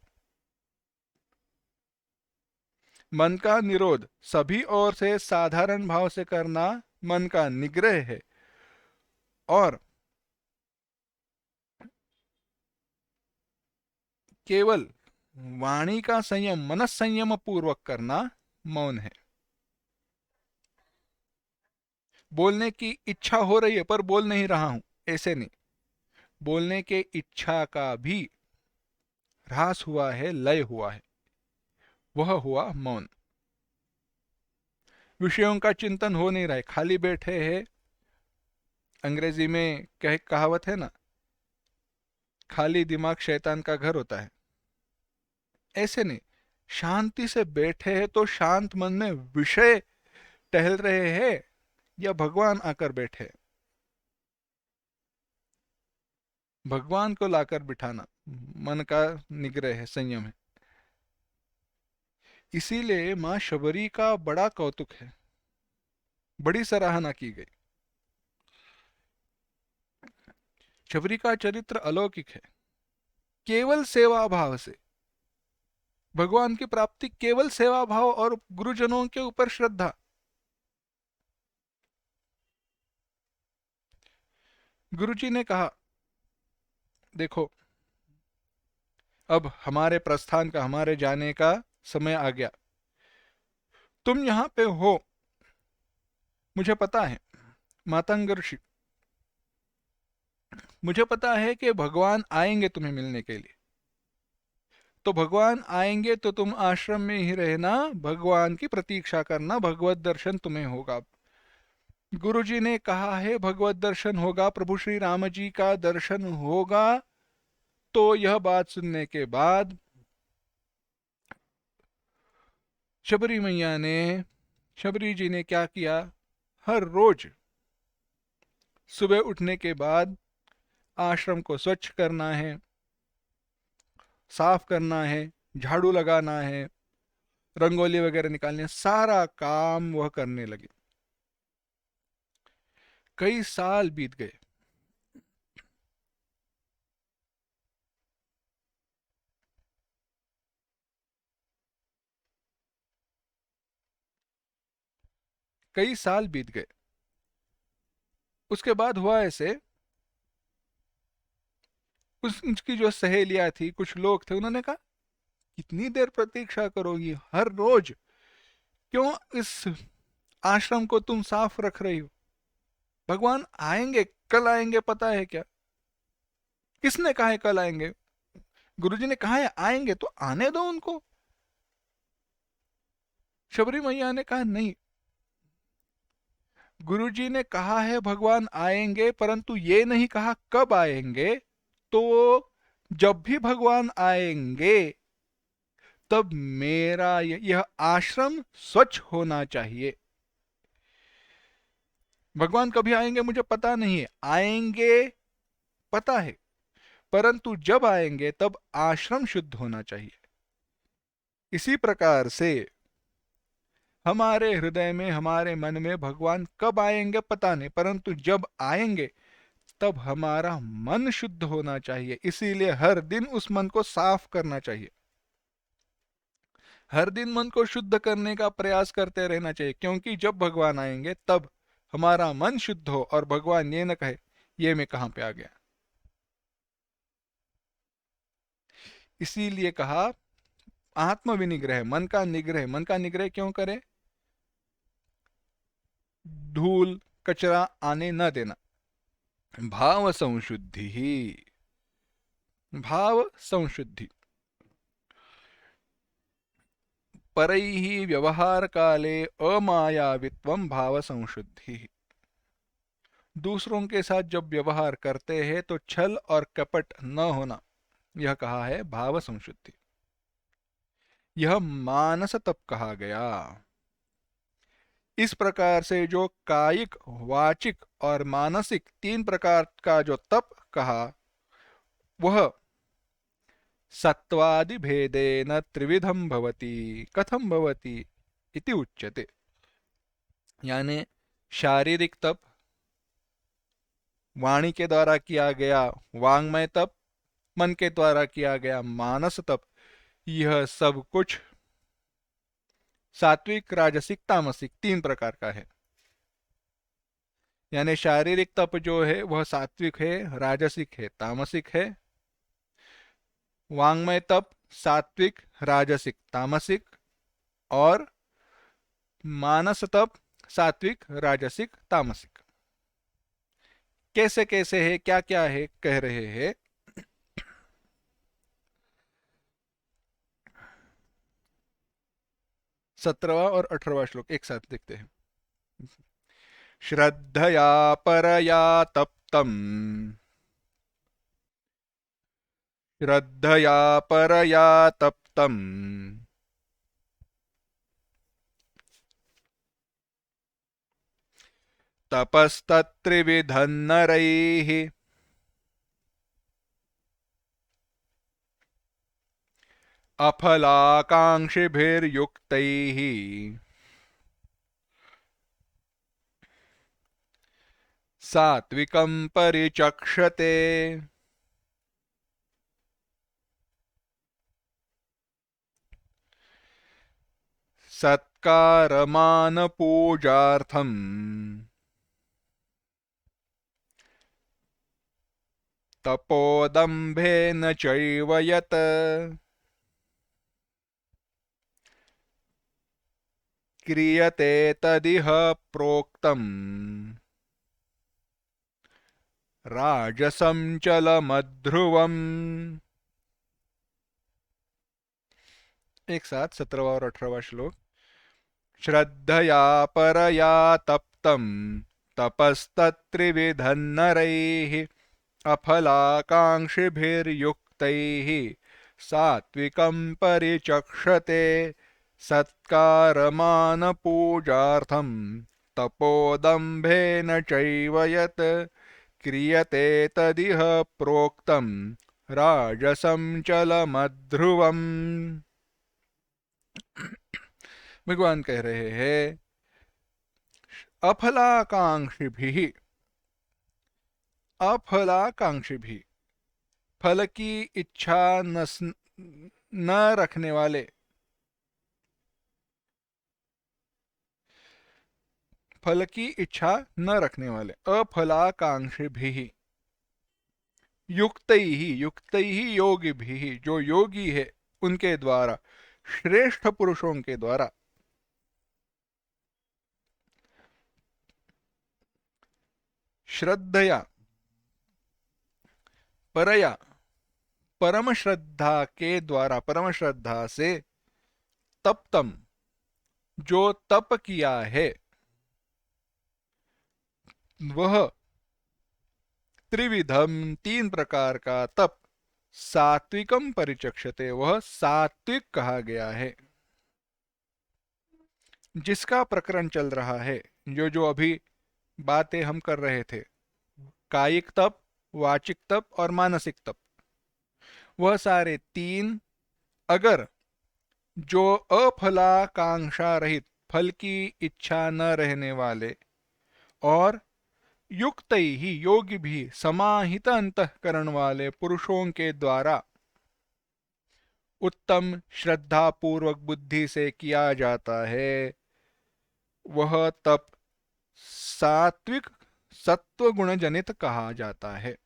S1: मन का निरोध सभी ओर से साधारण भाव से करना मन का निग्रह है, और केवल वाणी का संयम, मनस संयम पूर्वक करना मौन है। बोलने की इच्छा हो रही है पर बोल नहीं रहा हूं, ऐसे नहीं। बोलने के इच्छा का भी ह्रास हुआ है, लय हुआ है, वह हुआ मौन। विषयों का चिंतन हो नहीं रहा है, खाली बैठे हैं। अंग्रेजी में कहावत है ना, खाली दिमाग शैतान का घर होता है। ऐसे नहीं, शांति से बैठे हैं तो शांत मन में विषय टहल रहे हैं या भगवान आकर बैठे, भगवान को लाकर बिठाना मन का निग्रह है, संयम है। इसीलिए मां शबरी का बड़ा कौतुक है, बड़ी सराहना की गई। शबरी का चरित्र अलौकिक है। केवल सेवा भाव से भगवान की प्राप्ति, केवल सेवा भाव और गुरुजनों के ऊपर श्रद्धा। गुरुजी ने कहा देखो अब हमारे प्रस्थान का, हमारे जाने का समय आ गया, तुम यहां पे हो, मुझे पता है मातंग ऋषि, मुझे पता है कि भगवान आएंगे तुम्हें मिलने के लिए, तो भगवान आएंगे तो तुम आश्रम में ही रहना, भगवान की प्रतीक्षा करना, भगवत दर्शन तुम्हें होगा। गुरुजी ने कहा है भगवत दर्शन होगा, प्रभु श्री राम जी का दर्शन होगा। तो यह बात सुनने के बाद शबरी मैया ने, शबरी जी ने क्या किया, हर रोज सुबह उठने के बाद आश्रम को स्वच्छ करना है, साफ करना है, झाड़ू लगाना है, रंगोली वगैरह निकालने, सारा काम वह करने लगे। कई साल बीत गए। कई साल बीत गए। उसके बाद हुआ ऐसे, उसकी जो सहेलियां थी, कुछ लोग थे, उन्होंने कहा कितनी देर प्रतीक्षा करोगी, हर रोज क्यों इस आश्रम को तुम साफ रख रही हो, भगवान आएंगे, कल आएंगे, पता है क्या? किसने कहा है कल आएंगे? गुरुजी ने कहा है आएंगे, तो आने दो उनको। शबरी मैया ने कहा नहीं, गुरुजी ने कहा है भगवान आएंगे, परंतु ये नहीं कहा कब आएंगे। तो जब भी भगवान आएंगे तब मेरा यह आश्रम स्वच्छ होना चाहिए। भगवान कभी आएंगे मुझे पता नहीं है, आएंगे पता है, परंतु जब आएंगे तब आश्रम शुद्ध होना चाहिए। इसी प्रकार से हमारे हृदय में, हमारे मन में भगवान कब आएंगे पता नहीं, परंतु जब आएंगे तब हमारा मन शुद्ध होना चाहिए। इसीलिए हर दिन उस मन को साफ करना चाहिए, हर दिन मन को शुद्ध करने का प्रयास करते रहना चाहिए, क्योंकि जब भगवान आएंगे तब हमारा मन शुद्ध हो और भगवान ये न कहे ये मैं कहां पे आ गया। इसीलिए कहा आत्म विनिग्रह, मन का निग्रह। मन का निग्रह क्यों करें? धूल कचरा आने न देना। भाव संशुद्धि ही, भाव संशुद्धि। परैः व्यवहार काले अमायावित्वं भाव संशुद्धि। दूसरों के साथ जब व्यवहार करते हैं तो छल और कपट न होना, यह कहा है भाव संशुद्धि। यह मानस तप कहा गया। इस प्रकार से जो कायिक, वाचिक और मानसिक तीन प्रकार का जो तप कहा, वह सत्वादि भेदेन त्रिविधम भवति। कथम भवति इति उच्यते। यानी शारीरिक तप, वाणी के द्वारा किया गया वांग्मय तप, मन के द्वारा किया गया मानस तप, यह सब कुछ सात्विक, राजसिक, तामसिक तीन प्रकार का है। यानी शारीरिक तप जो है वह सात्विक है, राजसिक है, तामसिक है। वांग्मय तप सात्विक, राजसिक, तामसिक। और मानस तप सात्विक, राजसिक, तामसिक। कैसे कैसे है, क्या क्या है, कह रहे हैं। 17वां और 18वां श्लोक एक साथ देखते हैं। श्रद्धया परया तप्तम्, श्रद्धया परया तप्तम्, तपस्तत्त्रिविधन्नरैः, अफलाकाङ्क्षिभिर्युक्तैः, सात्विकं परिचक्षते। सत्कारमानपूजार्थम्, तपोदम्भेन चैव यत्, क्रियते तदिह प्रोक्तम् राजसं चलमध्रुवम्। एक साथ 17वां और 18वां श्लोक। श्रद्धया परया तप्तं तपस्तत्त्रिविधन्नरैः, अफलाकाङ्क्षिभिर्युक्तैः, सात्विकं परिचक्षते। सत्कारमानपूजार्थं तपोदम्भेन चैव यत्, क्रियते तदिह प्रोक्तं राजसं चलमध्रुवम्। भगवान कह रहे हैं अफलाकांक्षिभिः, अफलाकांक्षिभिः, फल की इच्छा न रखने वाले, फल की इच्छा न रखने वाले, अफलाकांक्षिभिः, युक्तैः, युक्तैः योगिभिः, जो योगी है उनके द्वारा, श्रेष्ठ पुरुषों के द्वारा। श्रद्धया परया, परम श्रद्धा के द्वारा, परम श्रद्धा से, तप्तम, जो तप किया है, वह त्रिविधम, तीन प्रकार का तप, सात्विकम परिचक्षते, वह सात्विक कहा गया है। जिसका प्रकरण चल रहा है, जो अभी बातें हम कर रहे थे, कायिक तप, वाचिक तप और मानसिक तप, वह सारे तीन अगर जो अफलाकांक्षा रहित, फल की इच्छा न रहने वाले और युक्त ही, योगी भी, समाहित अंतःकरण वाले पुरुषों के द्वारा उत्तम श्रद्धा पूर्वक बुद्धि से किया जाता है, वह तप सात्विक सत्व गुण जनित कहा जाता है।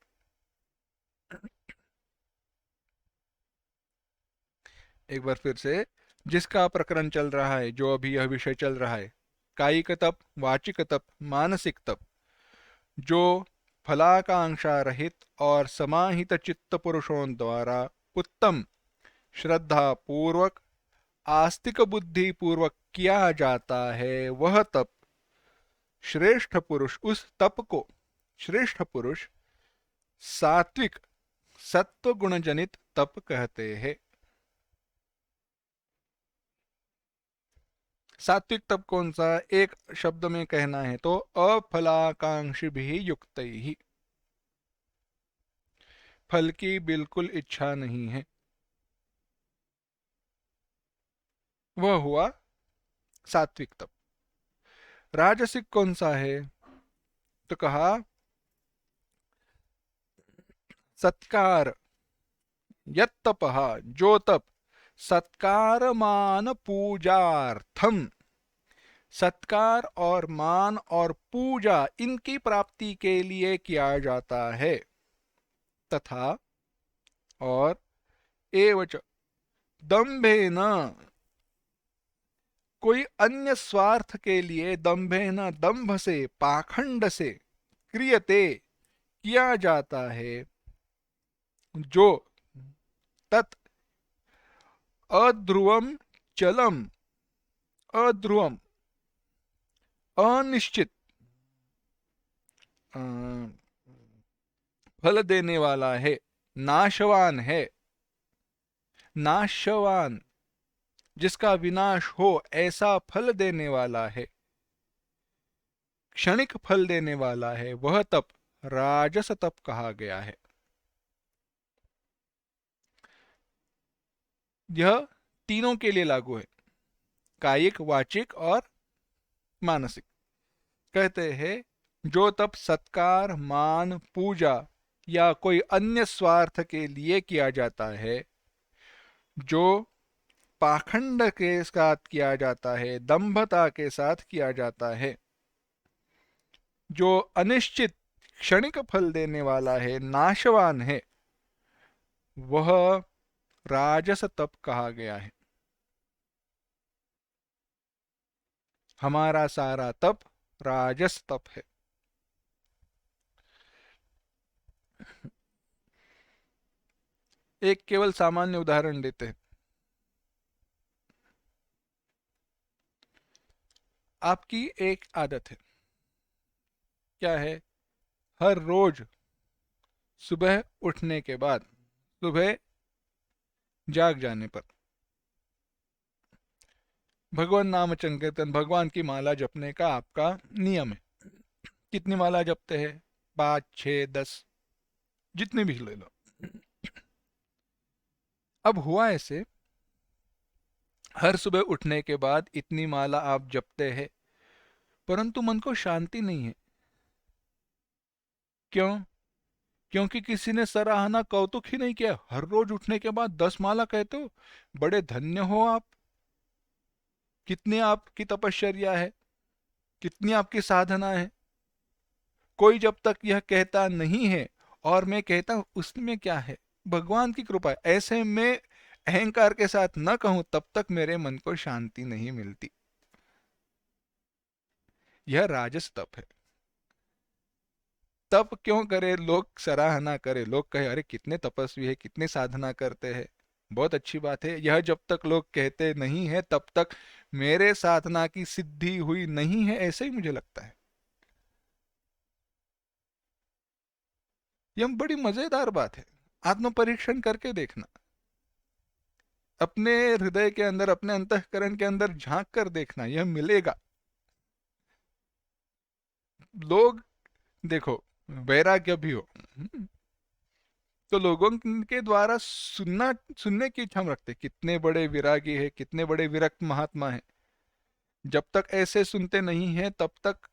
S1: एक बार फिर से, जिसका प्रकरण चल रहा है, जो अभी यह विषय चल रहा है, कायिक तप, वाचिक तप, मानसिक तप, जो फलाकांक्षा रहित और समाहित चित्त पुरुषों द्वारा उत्तम श्रद्धा पूर्वक आस्तिक बुद्धि पूर्वक किया जाता है, वह तप श्रेष्ठ पुरुष, उस तप को श्रेष्ठ पुरुष सात्विक सत्व गुण जनित तप कहते हैं। सात्विक तप कौन सा? एक शब्द में कहना है तो अफलाकांक्षी भी युक्त ही, फल की बिल्कुल इच्छा नहीं है, वह हुआ सात्विक तप। राजसिक कौन सा है? तो कहा सत्कार यत्तपः, जो तप सत्कार मान पूजार्थम, सत्कार और मान और पूजा इनकी प्राप्ति के लिए किया जाता है, तथा और एवच दंभेन, कोई अन्य स्वार्थ के लिए दंभेन दंभ से पाखंड से क्रियते किया जाता है, जो तत् अध्रुवम चलम, अध्रुवम अनिश्चित फल देने वाला है, नाशवान है, नाशवान जिसका विनाश हो ऐसा फल देने वाला है, क्षणिक फल देने वाला है, वह तप राजस तप कहा गया है। यह तीनों के लिए लागू है, कायिक, वाचिक और मानसिक। कहते हैं जो तप सत्कार, मान, पूजा या कोई अन्य स्वार्थ के लिए किया जाता है, जो पाखंड के साथ किया जाता है, दंभता के साथ किया जाता है, जो अनिश्चित क्षणिक फल देने वाला है, नाशवान है, वह राजस तप कहा गया है। हमारा सारा तप राजस तप है। एक केवल सामान्य उदाहरण देते हैं। आपकी एक आदत है, क्या है? हर रोज सुबह उठने के बाद, सुबह जाग जाने पर भगवान नाम संकीर्तन, भगवान की माला जपने का आपका नियम है। कितनी माला जपते हैं? 5, 6, 10, जितने भी ले लो। अब हुआ ऐसे, हर सुबह उठने के बाद इतनी माला आप जपते हैं, परंतु मन को शांति नहीं है। क्यों? क्योंकि किसी ने सराहना, कौतुक ही नहीं किया। हर रोज उठने के बाद 10 माला कहते हो, बड़े धन्य हो आप, कितनी आपकी तपश्चर्या है, कितनी आपकी साधना है। कोई जब तक यह कहता नहीं है और मैं कहता हूं, उसमें क्या है? भगवान की कृपा है। ऐसे में अहंकार के साथ न कहूं, तब तक मेरे मन को शांति नहीं मिलती। यह राजस तप है। तप क्यों करे? लोग सराहना करे, लोग कहे अरे कितने तपस्वी है, कितने साधना करते हैं, बहुत अच्छी बात है। यह जब तक लोग कहते नहीं है, तब तक मेरे साधना की सिद्धि हुई नहीं है, ऐसे ही मुझे लगता है। यह बड़ी मजेदार बात है। आत्म परीक्षण करके देखना, अपने हृदय के अंदर, अपने अंतःकरण के अंदर झांक कर देखना, यह मिलेगा। लोग देखो, वैराग्य भी हो तो लोगों के द्वारा सुनने की इच्छा हम रखते, कितने बड़े विरागी है, कितने बड़े विरक्त महात्मा है। जब तक ऐसे सुनते नहीं है, तब तक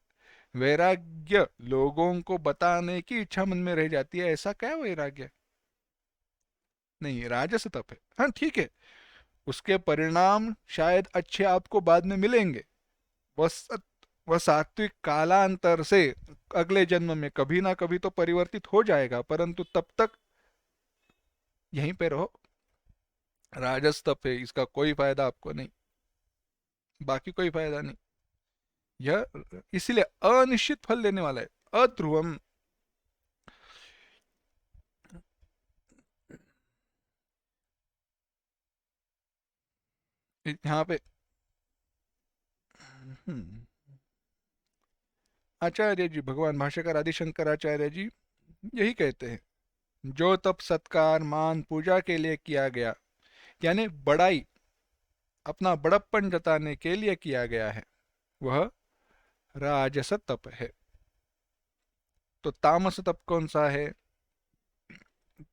S1: वैराग्य लोगों को बताने की इच्छा मन में रह जाती है। ऐसा क्या वैराग्य? नहीं, राजस तप है। हाँ ठीक है, उसके परिणाम शायद अच्छे आपको बाद में मिलेंगे, वह वह सात्विक कालांतर से अगले जन्म में कभी ना कभी तो परिवर्तित हो जाएगा, परंतु तब तक यहीं पे रहो। राजस तप है, इसका कोई फायदा आपको नहीं, बाकी कोई फायदा नहीं। यह इसीलिए अनिश्चित फल देने वाला है, अध्रुवम। यहाँ पे आचार्य जी, भगवान भाष्यकार आदि शंकराचार्य जी यही कहते हैं, जो तप सत्कार मान पूजा के लिए किया गया, यानी बड़ाई, अपना बड़प्पन जताने के लिए किया गया है, वह राजस तप है। तो तामस तप कौन सा है?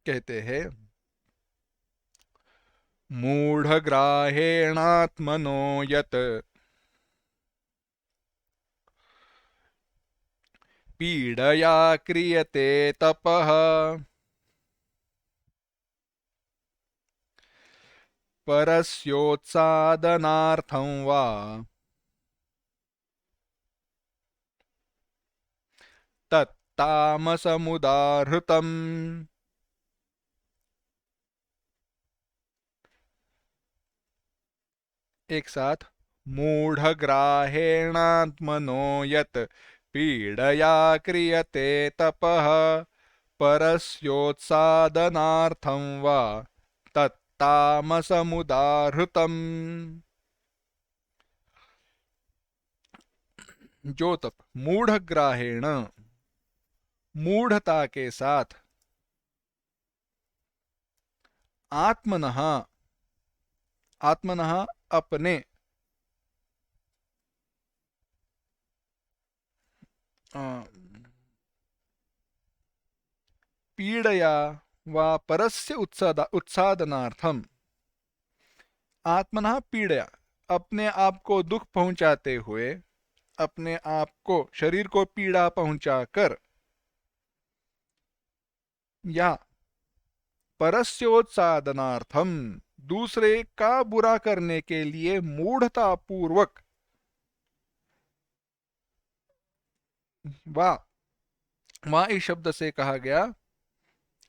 S1: कहते हैं, मूढ़ग्राहेणात्मनो यत् पीडया क्रियते तपः परस्योत्सादनार्थं वा तत्तामसमुदाहृतम्। एक साथ, मूढ़ग्राहेणात्मनो यत् पीडया क्रियते तपः परस्योत्सादनार्थं वा तत्तामसमुदाहृतम्। जो तप मूढ़ग्राहेण, मूढ़ता के साथ, आत्मनः, आत्मनः अपने, पीड़या व परस्य उत्सादनार्थम, आत्मनः पीड़या, अपने आप को दुख पहुंचाते हुए, अपने आप को, शरीर को पीड़ा पहुंचाकर, या परस्योत्सादनार्थम, दूसरे का बुरा करने के लिए मूढ़ता पूर्वक, वा, वहां इस शब्द से कहा गया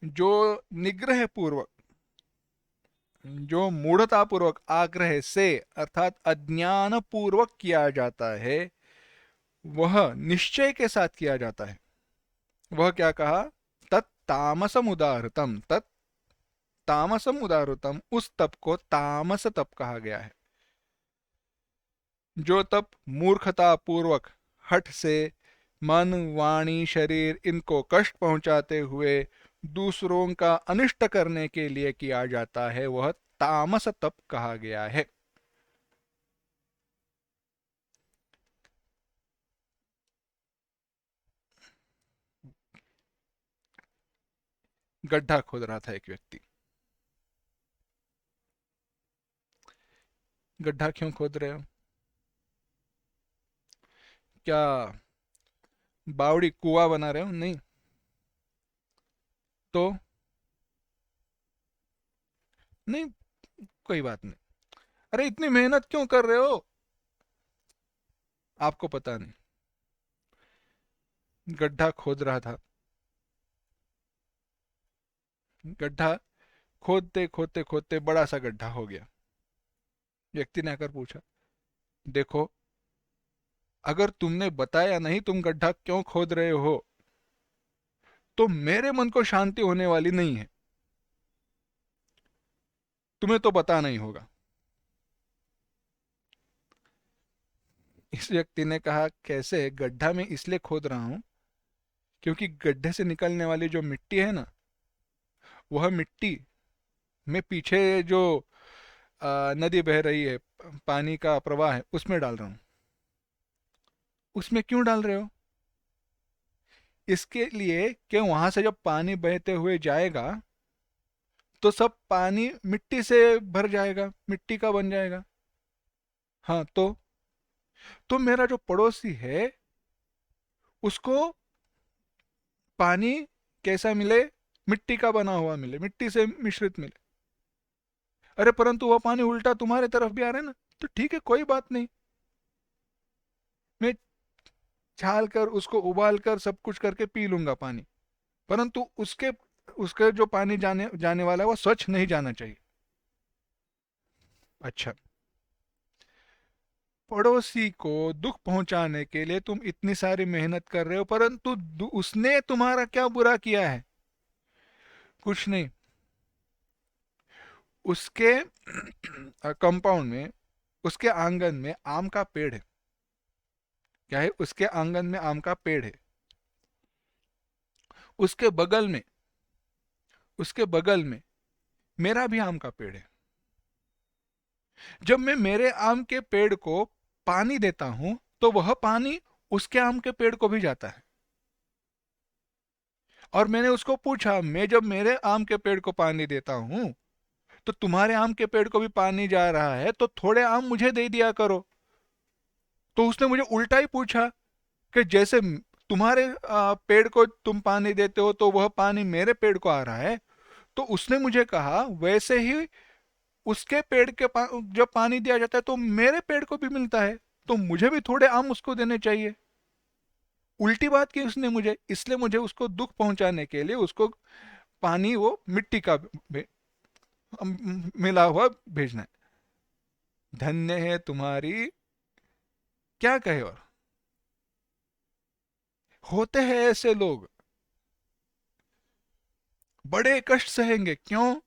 S1: जो निग्रह पूर्वक, जो मूढ़ता पूर्वक, आग्रह से अर्थात अज्ञान पूर्वक किया जाता है, वह निश्चय के साथ किया जाता है। वह क्या कहा? तत्तामसम उदाहृतम, तत्तामसम उदाहृतम, उस तप को तामस तप कहा गया है। जो तप मूर्खता पूर्वक, हठ से मन वाणी शरीर इनको कष्ट पहुंचाते हुए दूसरों का अनिष्ट करने के लिए किया जाता है, वह तामस तप कहा गया है। गड्ढा खोद रहा था एक व्यक्ति। गड्ढा क्यों खोद रहे हो? क्या बावड़ी कुआं बना रहे हो? नहीं तो नहीं, कोई बात नहीं। अरे इतनी मेहनत क्यों कर रहे हो? आपको पता नहीं। गड्ढा खोद रहा था, गड्ढा खोदते खोदते खोदते बड़ा सा गड्ढा हो गया। व्यक्ति ने आकर पूछा, देखो, अगर तुमने बताया नहीं तुम गड्ढा क्यों खोद रहे हो, तो मेरे मन को शांति होने वाली नहीं है। तुम्हें तो पता नहीं होगा। इस व्यक्ति ने कहा, कैसे? गड्ढा में इसलिए खोद रहा हूं क्योंकि गड्ढे से निकलने वाली जो मिट्टी है ना, वह मिट्टी में पीछे जो नदी बह रही है, पानी का प्रवाह है, उसमें डाल रहा हूं। उसमें क्यों डाल रहे हो? इसके लिए कि वहां से जब पानी बहते हुए जाएगा तो सब पानी मिट्टी से भर जाएगा, मिट्टी का बन जाएगा। हाँ, तो मेरा जो पड़ोसी है उसको पानी कैसा मिले? मिट्टी का बना हुआ मिले, मिट्टी से मिश्रित मिले। अरे परंतु वह पानी उल्टा तुम्हारे तरफ भी आ रहा है ना, तो ठीक है, कोई बात नहीं। मैं छाल कर उसको उबाल कर सब कुछ करके पी लूंगा पानी, परंतु उसके उसके जो पानी जाने जाने वाला है वो स्वच्छ नहीं जाना चाहिए। अच्छा, पड़ोसी को दुख पहुंचाने के लिए तुम इतनी सारी मेहनत कर रहे हो, परंतु उसने तुम्हारा क्या बुरा किया है? कुछ नहीं। उसके कंपाउंड में, उसके आंगन में आम का पेड़ है। क्या है? उसके आंगन में आम का पेड़ है। उसके बगल में, उसके बगल में मेरा भी आम का पेड़ है। जब मैं मेरे आम के पेड़ को पानी देता हूं तो वह पानी उसके आम के पेड़ को भी जाता है। और मैंने उसको पूछा, मैं जब मेरे आम के पेड़ को पानी देता हूं तो तुम्हारे आम के पेड़ को भी पानी जा रहा है, तो थोड़े आम मुझे दे दिया करो। तो उसने मुझे उल्टा ही पूछा कि जैसे तुम्हारे पेड़ को तुम पानी देते हो तो वह पानी मेरे पेड़ को आ रहा है, तो उसने मुझे कहा वैसे ही उसके पेड़ के जब पानी दिया जाता है तो मेरे पेड़ को भी मिलता है, तो मुझे भी थोड़े आम उसको देने चाहिए। उल्टी बात की उसने मुझे, इसलिए मुझे उसको दुख पहुंचाने के लिए उसको पानी वो मिट्टी का मिला हुआ भेजना है। धन्य है तुम्हारी, क्या कहे और। होते हैं ऐसे लोग, बड़े कष्ट सहेंगे, क्यों?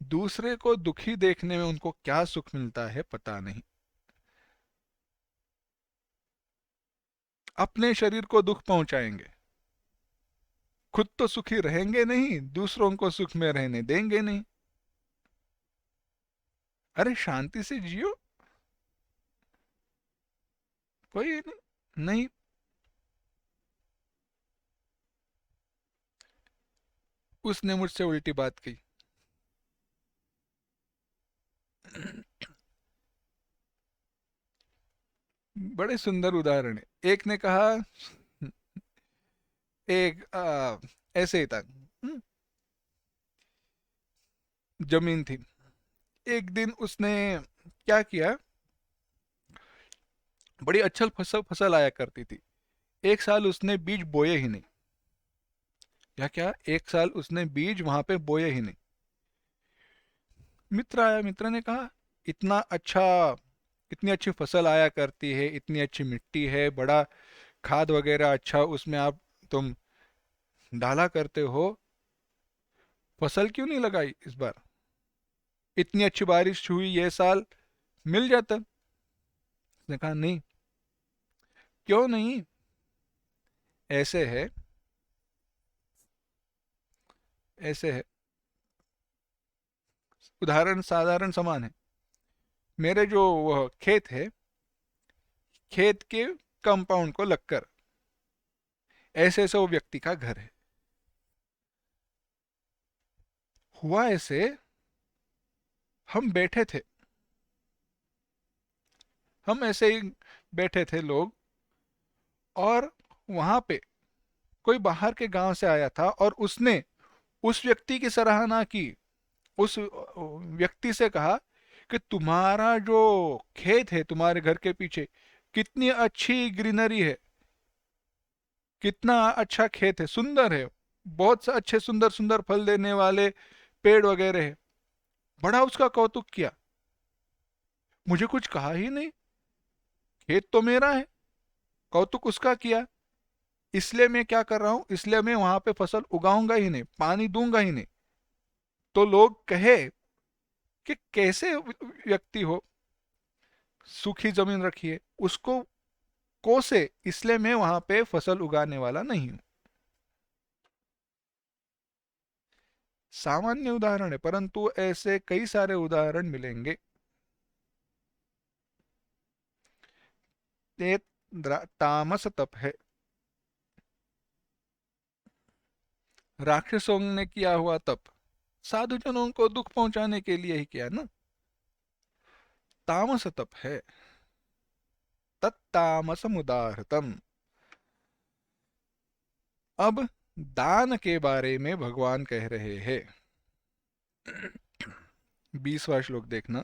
S1: दूसरे को दुखी देखने में उनको क्या सुख मिलता है पता नहीं। अपने शरीर को दुख पहुंचाएंगे, खुद तो सुखी रहेंगे नहीं, दूसरों को सुख में रहने देंगे नहीं। अरे शांति से जियो, कोई नहीं, नहीं। उसने मुझसे उल्टी बात की। बड़े सुंदर उदाहरण है। एक ने कहा, एक ऐसे ही था, जमीन थी। एक दिन उसने क्या किया, बड़ी अच्छी फसल फसल आया करती थी। एक साल उसने बीज बोए ही नहीं। क्या क्या? एक साल उसने बीज वहां पे बोए ही नहीं। मित्र आया, मित्र ने कहा, इतना अच्छा, इतनी अच्छी फसल आया करती है, इतनी अच्छी मिट्टी है, बड़ा खाद वगैरह अच्छा उसमें आप तुम डाला करते हो, फसल क्यों नहीं लगाई इस बार? इतनी अच्छी बारिश हुई ये साल, मिल जाता। उसने कहा नहीं। क्यों नहीं? ऐसे है, ऐसे है। उदाहरण साधारण समान है। मेरे जो वह खेत है, खेत के कंपाउंड को लगकर ऐसे ऐसे वो व्यक्ति का घर है। हुआ ऐसे, हम बैठे थे, हम ऐसे ही बैठे थे लोग, और वहां पे कोई बाहर के गांव से आया था और उसने उस व्यक्ति की सराहना की। उस व्यक्ति से कहा कि तुम्हारा जो खेत है तुम्हारे घर के पीछे, कितनी अच्छी ग्रीनरी है, कितना अच्छा खेत है, सुंदर है, बहुत से अच्छे सुंदर सुंदर फल देने वाले पेड़ वगैरह है। बड़ा उसका कौतुक किया। मुझे कुछ कहा ही नहीं, खेत तो मेरा है, कौतुक उसका किया। इसलिए मैं क्या कर रहा हूं, इसलिए मैं वहां पे फसल उगाऊंगा ही नहीं, पानी दूंगा ही नहीं। तो लोग कहे कि कैसे व्यक्ति हो, सूखी जमीन रखी है, उसको कोसे, इसलिए मैं वहां पे फसल उगाने वाला नहीं हूं। सामान्य उदाहरण है, परंतु ऐसे कई सारे उदाहरण मिलेंगे। ये तामस तप है। राक्षसों ने किया हुआ तप साधुजनों को दुख पहुंचाने के लिए ही किया ना, तामस तप है। तत्तामसमुदाहृतम। अब दान के बारे में भगवान कह रहे हैं। 20वां श्लोक देखना।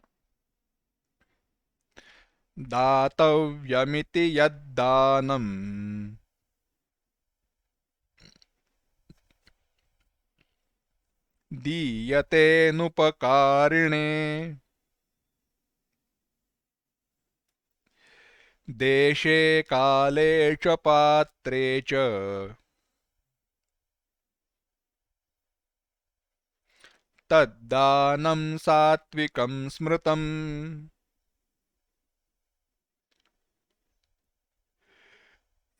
S1: दातव्यमिति यद्दानम् दीयतेऽनुपकारिणे देशे काले च पात्रे च तद्दानं सात्विकं स्मृतम्।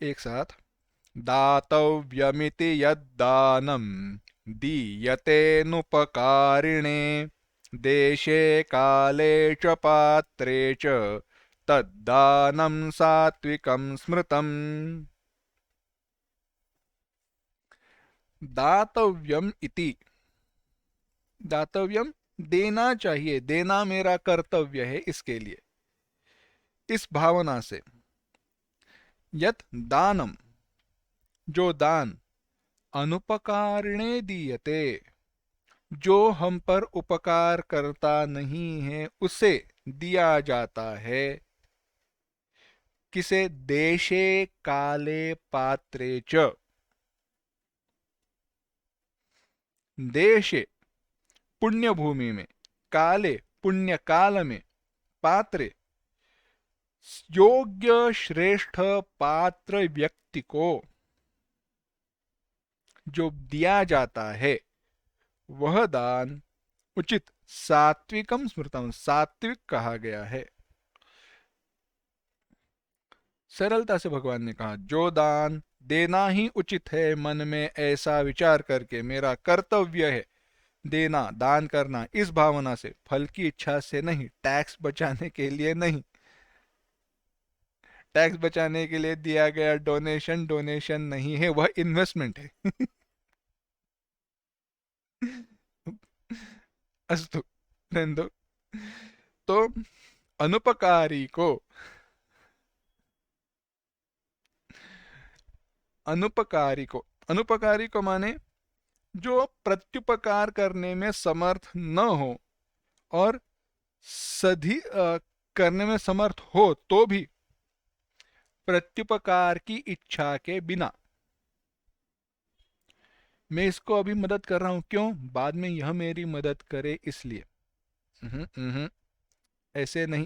S1: एक साथ। दातव्यमिति यद्दानं दीयतेऽनुपकारिणे देशे काले च पात्रे च तद्दानं सात्विकं स्मृतम्। दातव्यम इति, दातव्यम देना चाहिए, देना मेरा कर्तव्य है, इसके लिए, इस भावना से। यत दानम, जो दान, अनुपकारिणे दीयते, जो हम पर उपकार करता नहीं है उसे दिया जाता है। किसे? देशे काले पात्रे च। देशे पुण्य भूमि में, काले पुण्य काल में, पात्रे योग्य श्रेष्ठ पात्र व्यक्ति को जो दिया जाता है वह दान उचित सात्विकम स्मृतम, सात्विक कहा गया है। सरलता से भगवान ने कहा जो दान देना ही उचित है, मन में ऐसा विचार करके मेरा कर्तव्य है देना, दान करना, इस भावना से, फल की इच्छा से नहीं, टैक्स बचाने के लिए नहीं। टैक्स बचाने के लिए दिया गया डोनेशन डोनेशन नहीं है, वह इन्वेस्टमेंट है। अस्तु, नंदो। तो अनुपकारी को, अनुपकारी को, अनुपकारी को माने जो प्रत्युपकार करने में समर्थ न हो, और सधी करने में समर्थ हो तो भी प्रत्युपकार की इच्छा के बिना। मैं इसको अभी मदद कर रहा हूं, क्यों? बाद में यह मेरी मदद करे इसलिए। ऐसे नहीं,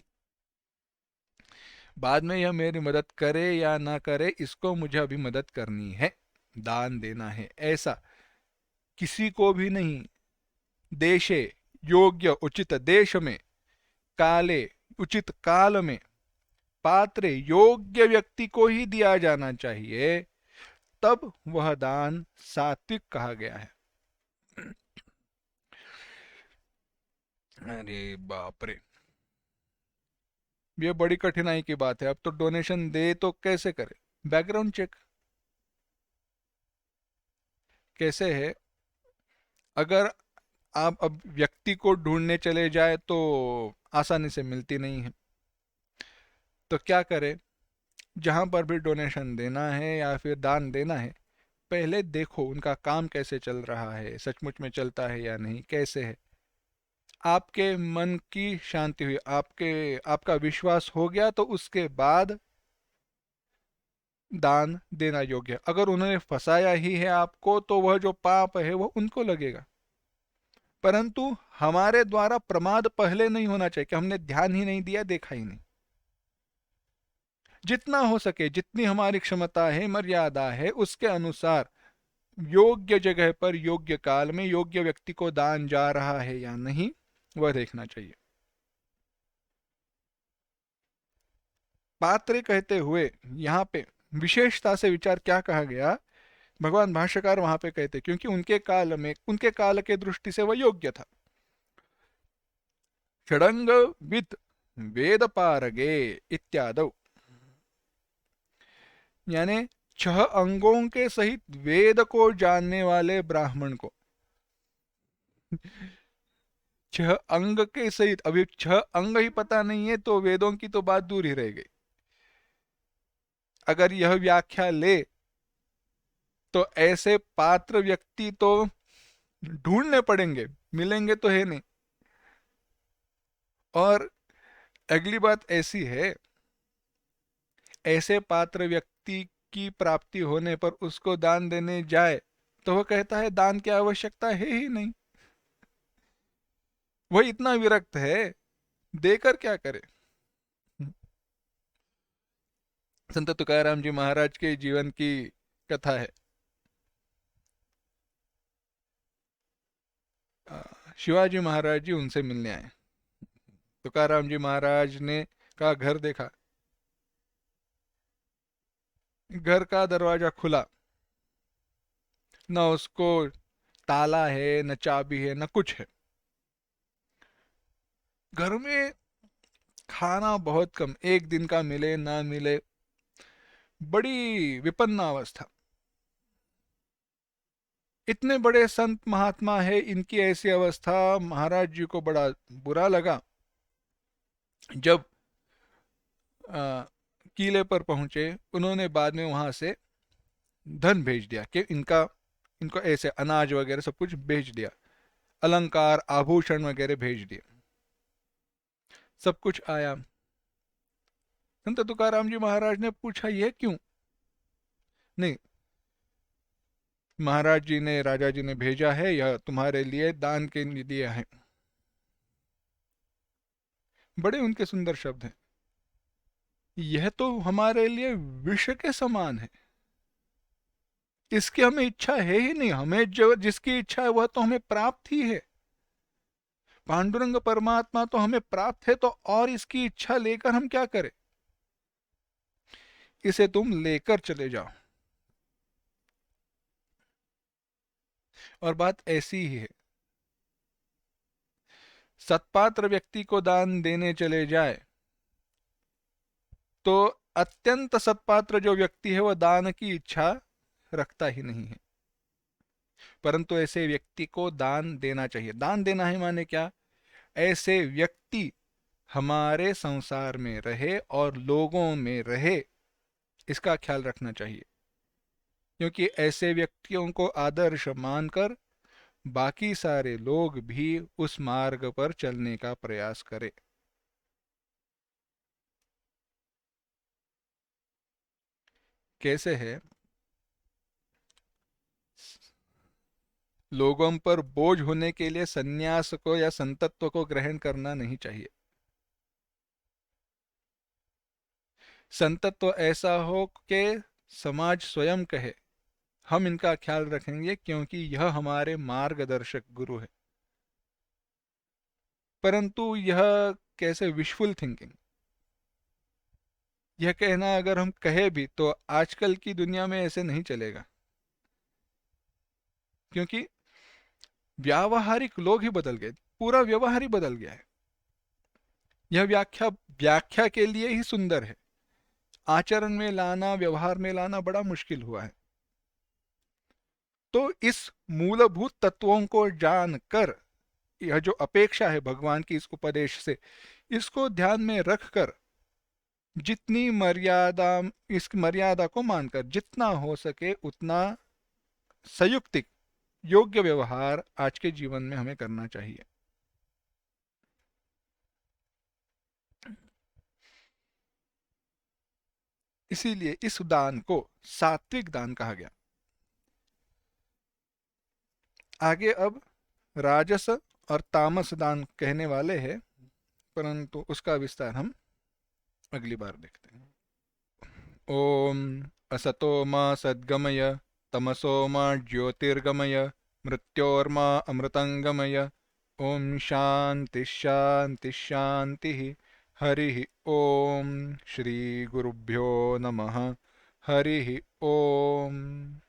S1: बाद में यह मेरी मदद करे या ना करे, इसको मुझे अभी मदद करनी है, दान देना है, ऐसा किसी को भी नहीं। देशे योग्य उचित देश में, काले उचित काल में, पात्रे योग्य व्यक्ति को ही दिया जाना चाहिए, तब वह दान सात्विक कहा गया है। अरे बाप रे, ये बड़ी कठिनाई की बात है। अब तो डोनेशन दे तो कैसे करे? बैकग्राउंड चेक कैसे है? अगर आप अब व्यक्ति को ढूंढने चले जाए तो आसानी से मिलती नहीं है, तो क्या करें? जहां पर भी डोनेशन देना है या फिर दान देना है, पहले देखो उनका काम कैसे चल रहा है, सचमुच में चलता है या नहीं, कैसे है। आपके मन की शांति हुई, आपका विश्वास हो गया, तो उसके बाद दान देना योग्य है। अगर उन्होंने फंसाया ही है आपको, तो वह जो पाप है वह उनको लगेगा। परंतु हमारे द्वारा प्रमाद पहले नहीं होना चाहिए कि हमने ध्यान ही नहीं दिया, देखा ही नहीं। जितना हो सके, जितनी हमारी क्षमता है, मर्यादा है, उसके अनुसार योग्य जगह पर, योग्य काल में, योग्य व्यक्ति को दान जा रहा है या नहीं, वह देखना चाहिए। पात्र कहते हुए यहाँ पे विशेषता से विचार क्या कहा गया, भगवान भाष्यकार वहां पे कहते, क्योंकि उनके काल में, उनके काल के दृष्टि से वह योग्य था। षडंग विद वेद पारगे इत्यादि, यानी 6 अंगों के सहित वेद को जानने वाले ब्राह्मण को, 6 अंग के सहित, अभी 6 अंग ही पता नहीं है तो वेदों की तो बात दूर ही रह गई। अगर यह व्याख्या ले तो ऐसे पात्र व्यक्ति तो ढूंढने पड़ेंगे, मिलेंगे तो है नहीं। और अगली बात ऐसी है ऐसे पात्र व्यक्ति की प्राप्ति होने पर उसको दान देने जाए तो वह कहता है दान की आवश्यकता है ही नहीं, वह इतना विरक्त है, देकर क्या करे। संत तुकाराम जी महाराज के जीवन की कथा है। शिवाजी महाराज जी उनसे मिलने आए। तुकाराम जी महाराज ने का घर देखा, घर का दरवाजा खुला, न उसको ताला है, न चाबी है, न कुछ है। घर में खाना बहुत कम, एक दिन का मिले ना मिले, बड़ी विपन्न अवस्था। इतने बड़े संत महात्मा है, इनकी ऐसी अवस्था। महाराज जी को बड़ा बुरा लगा। जब किले पर पहुंचे, उन्होंने बाद में वहां से धन भेज दिया कि इनको ऐसे अनाज वगैरह सब कुछ भेज दिया, अलंकार आभूषण वगैरह भेज दिए, सब कुछ आया। संत तुकाराम जी महाराज ने पूछा यह क्यों? नहीं, महाराज जी ने, राजा जी ने भेजा है, यह तुम्हारे लिए दान के लिए दिया है। बड़े उनके सुंदर शब्द हैं, यह तो हमारे लिए विष के समान है, इसकी हमें इच्छा है ही नहीं, हमें जो जिसकी इच्छा है वह तो हमें प्राप्त ही है। पांडुरंग परमात्मा तो हमें प्राप्त है, तो और इसकी इच्छा लेकर हम क्या करें? इसे तुम लेकर चले जाओ। और बात ऐसी ही है, सत्पात्र व्यक्ति को दान देने चले जाए तो अत्यंत सत्पात्र जो व्यक्ति है वह दान की इच्छा रखता ही नहीं है, परंतु ऐसे व्यक्ति को दान देना चाहिए। दान देना है माने क्या? ऐसे व्यक्ति हमारे संसार में रहे और लोगों में रहे, इसका ख्याल रखना चाहिए, क्योंकि ऐसे व्यक्तियों को आदर्श मानकर बाकी सारे लोग भी उस मार्ग पर चलने का प्रयास करें। कैसे है? लोगों पर बोझ होने के लिए सन्यास को या संतत्व को ग्रहण करना नहीं चाहिए। संतत्व ऐसा हो कि समाज स्वयं कहे हम इनका ख्याल रखेंगे क्योंकि यह हमारे मार्गदर्शक गुरु है। परंतु यह कैसे विशफुल थिंकिंग, यह कहना अगर हम कहे भी तो आजकल की दुनिया में ऐसे नहीं चलेगा, क्योंकि व्यावहारिक लोग ही बदल गए, पूरा व्यवहार ही बदल गया है। यह व्याख्या व्याख्या के लिए ही सुंदर है, आचरण में लाना, व्यवहार में लाना बड़ा मुश्किल हुआ है। तो इस मूलभूत तत्वों को जानकर, यह जो अपेक्षा है भगवान की इस उपदेश से, इसको ध्यान में रखकर जितनी मर्यादा, इस मर्यादा को मानकर जितना हो सके उतना संयुक्तिक योग्य व्यवहार आज के जीवन में हमें करना चाहिए। इसीलिए इस दान को सात्विक दान कहा गया। आगे अब राजस और तामस दान कहने वाले हैं, परंतु उसका विस्तार हम अगली बार देखते हैं। ओम असतो मा सद्गमय, तमसो मा ज्योतिर्गमय, मृत्योर्मा अमृतंगमय। ओम शांति शांति शांति। हरि ओम। श्री गुरुभ्यो नमः। हरि ओम।